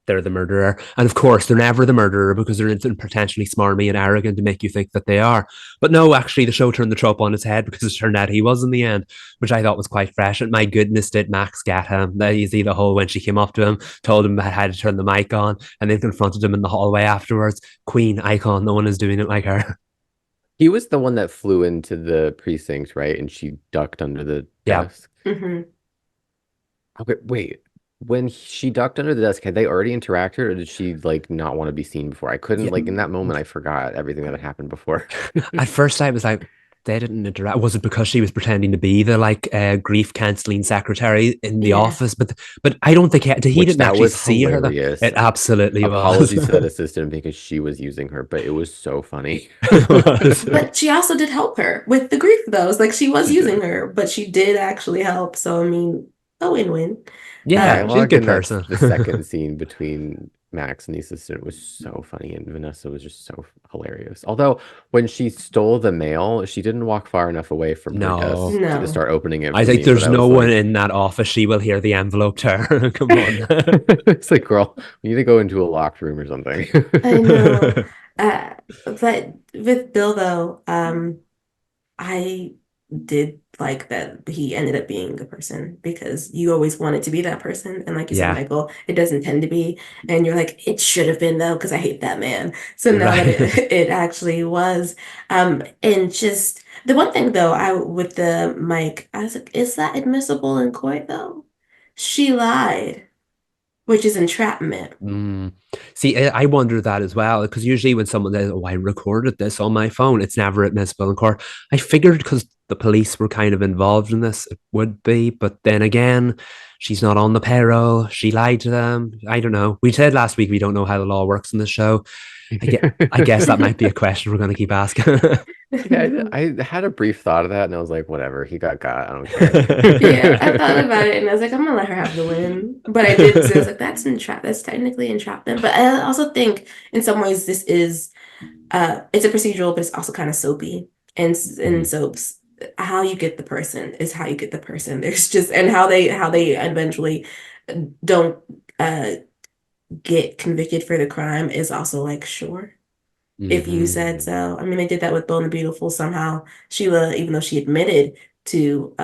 S2: they're the murderer. And of course, they're never the murderer because they're potentially smarmy and arrogant to make you think that they are. But no, actually, the show turned the trope on its head because it turned out he was in the end, which I thought was quite fresh. And my goodness, did Max get him? You see the whole when she came up to him, told him how to turn the mic on, and then confronted him in the hallway afterwards. Queen icon, no one is doing it like her.
S3: He was the one that flew into the precinct, right? And she ducked under the
S2: Yeah.
S3: desk.
S1: Hmm.
S3: Okay, wait. When she ducked under the desk, had they already interacted, or did she like not want to be seen before? I couldn't
S2: Yeah.
S3: like in that moment. I forgot everything that had happened before.
S2: At first, I was like, they didn't interact. Was it because she was pretending to be the like grief counseling secretary in the
S1: Yeah.
S2: office? But I don't think he
S3: Which
S2: didn't
S3: that
S2: actually
S3: was
S2: see her.
S3: hilarious.
S2: It absolutely was.
S3: Apologies to that assistant because she was using her, but it was so funny.
S2: It was.
S1: But she also did help her with the grief though. It's like she was
S3: She
S1: using
S3: did.
S1: her, but she did actually help. So I mean, a win-win.
S3: The
S2: Yeah, she's a
S3: dialogue
S2: good
S3: in that
S2: person.
S3: the second scene between Max and the assistant was so funny, and Vanessa was just so hilarious. Although when she stole the mail, she didn't walk far enough away from her desk
S2: No,
S3: to
S1: No.
S3: start opening it
S2: I
S3: for
S2: think
S3: me. But
S2: there's
S3: I
S2: no
S3: was
S2: one
S3: like,
S2: in that office. She will hear the envelope turn. Come on.
S3: it's like, girl, we need to go into a locked room or something.
S1: I know. But with Bill though, I did like that he ended up being a person because you always wanted to be that person. And like you said,
S2: Yeah,
S1: Michael, it doesn't tend to be. And you're like, it should have been though, because I hate that man. So now that
S2: right.
S1: it actually was. And just the one thing though, I with the mic, I was like, is that admissible in court though? She lied, which is entrapment.
S2: Mm. See, I wonder that as well because usually when someone says, "Oh, I recorded this on my phone," it's never admissible in court. I figured because the police were kind of involved in this, it would be. But then again, she's not on the payroll. She lied to them. I don't know. We said last week we don't know how the law works in this show. I guess that might be a question we're going to keep asking.
S3: Yeah, I had a brief thought of that, and I was like, whatever, he got. I don't care.
S1: Yeah, I thought about it and I was like, I'm gonna let her have the win. But I did say, I was like, that's technically entrapment. But I also think in some ways this is it's a procedural, but it's also kind of soapy. And in
S2: Mhm.
S1: soaps, how you get the person is how you get the person. There's just and how they eventually don't uh get convicted for the crime is also like sure. If you said
S3: Mhm.
S1: so. I mean, they did that with Bone the Beautiful. Somehow Sheila, even though she admitted to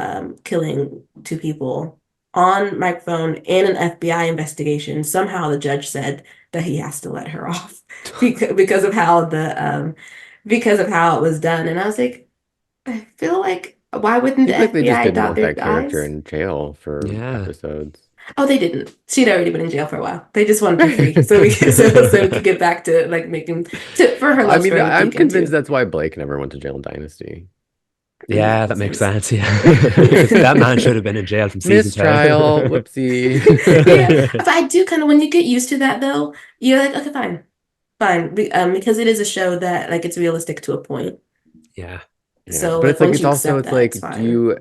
S1: killing two people on microphone in an FBI investigation, somehow the judge said that he has to let her off because of how because of how it was done. And I was like, I feel like why wouldn't the
S3: Seems like they just
S1: FBI
S3: didn't
S1: dot
S3: want
S1: their
S3: that character
S1: I's?
S3: in jail for
S2: Yeah.
S3: episodes.
S1: Oh, they didn't. She'd already been in jail for a while. They just wanted her free, so so we could get back to like making for her
S3: I
S1: love
S3: mean,
S1: story to
S3: I'm
S1: peek
S3: convinced
S1: into.
S3: that's why Blake never went to jail in Dynasty.
S1: It
S2: Yeah, that
S1: makes
S2: makes
S1: sense.
S2: sense. Yeah. Because that man should have been in jail from season
S3: Mistrial,
S2: two.
S3: whoopsie.
S1: Yeah, but I do kind of when you get used to that though, you're like, okay, fine, fine, because it is a show that like it's realistic to a point.
S2: Yeah.
S3: Yeah,
S1: So
S3: but
S1: like
S3: it's like
S1: once
S3: it's
S1: you
S3: also
S1: accept
S3: it's
S1: that, it's
S3: like do
S1: fine.
S3: you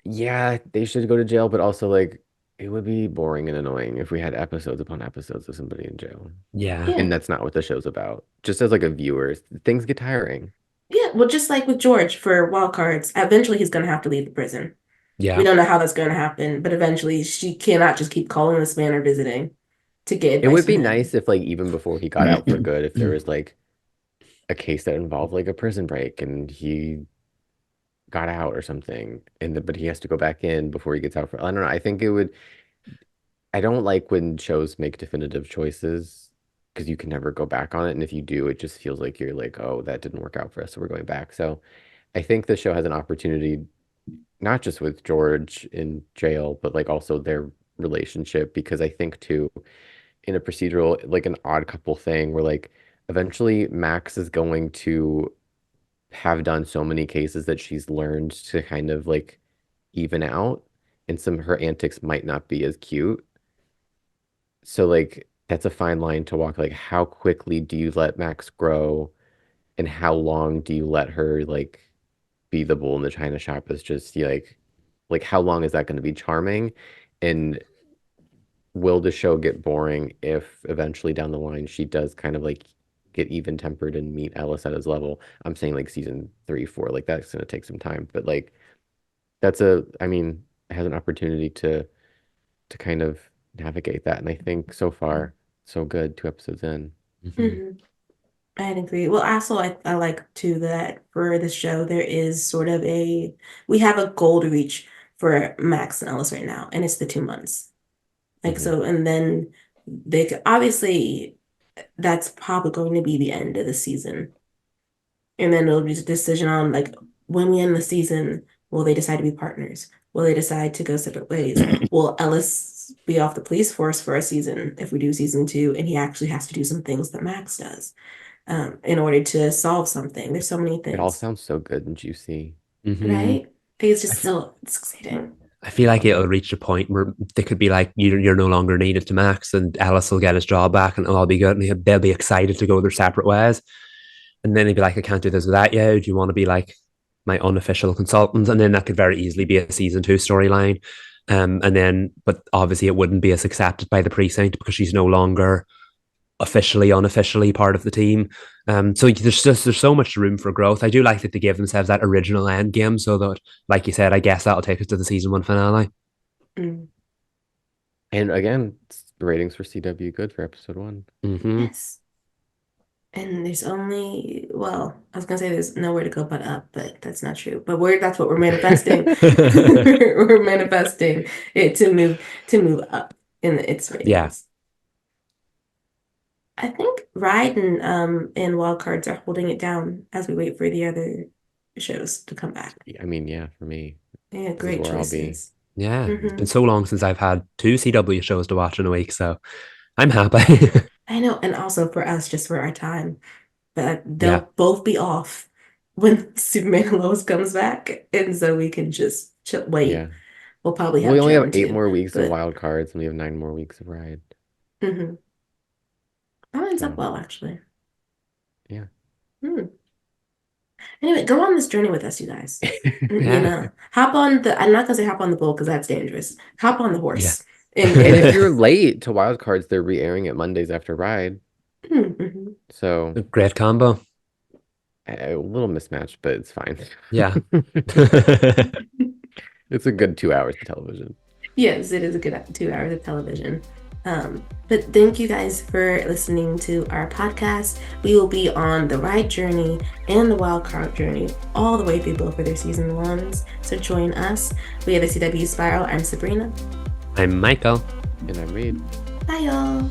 S3: yeah, they should go to jail, but also like it would be boring and annoying if we had episodes upon episodes of somebody in jail.
S2: Yeah.
S1: Yeah,
S3: And that's not what the show's about. Just as like a viewer, things get tiring.
S1: yeah. Well, just like with George for wild cards, eventually he's gonna have to leave the prison. We
S2: Yeah.
S1: don't know how that's gonna happen, but eventually she cannot just keep calling this man or visiting to get
S3: It
S1: advice
S3: would
S1: from
S3: be
S1: him.
S3: nice if like even before he got out for good, if there was like a case that involved like a prison break and he got out or something, but he has to go back in before he gets out for I don't know. I think it would I don't like when shows make definitive choices because you can never go back on it. And if you do, it just feels like you're like, oh, that didn't work out for us, so we're going back. So I think the show has an opportunity, not just with George in jail, but like also their relationship, because I think too, in a procedural, like an odd couple thing where like eventually Max is going to have done so many cases that she's learned to kind of like even out, and some of her antics might not be as cute. So like that's a fine line to walk. Like how quickly do you let Max grow, and how long do you let her like be the bull in the china shop? Is just like how long is that going to be charming? And will the show get boring if eventually down the line she does kind of like get even tempered and meet Ellis at his level? I'm saying like season 3, 4, like that's going to take some time, but like I mean, it has an opportunity to kind of navigate that. And I think so far, so good, 2 episodes in.
S1: I'd agree. Well, also, I like too that for the show, there is sort of we have a goal to reach for Max and Ellis right now, and it's the 2 months. Like, so, and then they could, obviously, that's probably going to be the end of the season. And then it'll be a decision on, like, when we end the season, will they decide to be partners? Will they decide to go separate ways? Will Ellis be off the police force for a season if we do season 2, and he actually has to do some things that Max does in order to solve something? There's so many
S3: It all
S1: things,
S3: sounds so good and juicy.
S1: right? I think it's just it's exciting.
S2: I feel like it'll reach a point where they could be like, you're no longer needed to Max, and Ellis will get his job back, and it'll all be good, and they'll be excited to go their separate ways. And then he'd be like, I can't do this without you. Do you want to be like my unofficial consultant? And then that could very easily be a season 2 storyline. And then, but obviously it wouldn't be as accepted by the precinct because she's no longer unofficially part of the team. So there's so much room for growth. I do like that they give themselves that original end game, so that, like you said, I guess that'll take us to the season 1 finale.
S3: And again, ratings for CW good for episode 1.
S1: Yes. And there's only, well, I was gonna say there's nowhere to go but up, but that's not true. But that's what we're manifesting. We're manifesting it to move up in its ratings.
S2: Yeah.
S1: I think Ride and Wildcards are holding it down as we wait for the other shows to come back.
S3: I mean, yeah, for me.
S1: Yeah, great choices.
S2: Yeah. It's been so long since I've had 2 CW shows to watch in a week, so I'm happy.
S1: I know, and also for us, just for our time. But they'll both be off when Superman Lois comes back, and so we can just wait. Yeah. We'll probably have.
S3: We only have 8 more weeks of Wild Cards, and we have 9 more weeks of Ride.
S1: That lines up well, actually.
S3: Yeah.
S1: Anyway, go on this journey with us, you guys. You know, hop on the. I'm not gonna say hop on the bull because that's dangerous. Hop on the horse.
S3: And if you're late to Wild Cards, they're re-airing it Mondays after Ride. So
S2: great combo.
S3: A little mismatched, but it's fine.
S2: Yeah.
S3: It's a good 2 hours of television.
S1: Yes, it is a good 2 hours of television. But thank you guys for listening to our podcast. We will be on the Ride journey and the Wild Card journey all the way through both of their season 1s. So join us. We are the CW Spiral. I'm Sabrina.
S2: I'm Michael.
S3: And I'm Reed.
S1: Bye, y'all.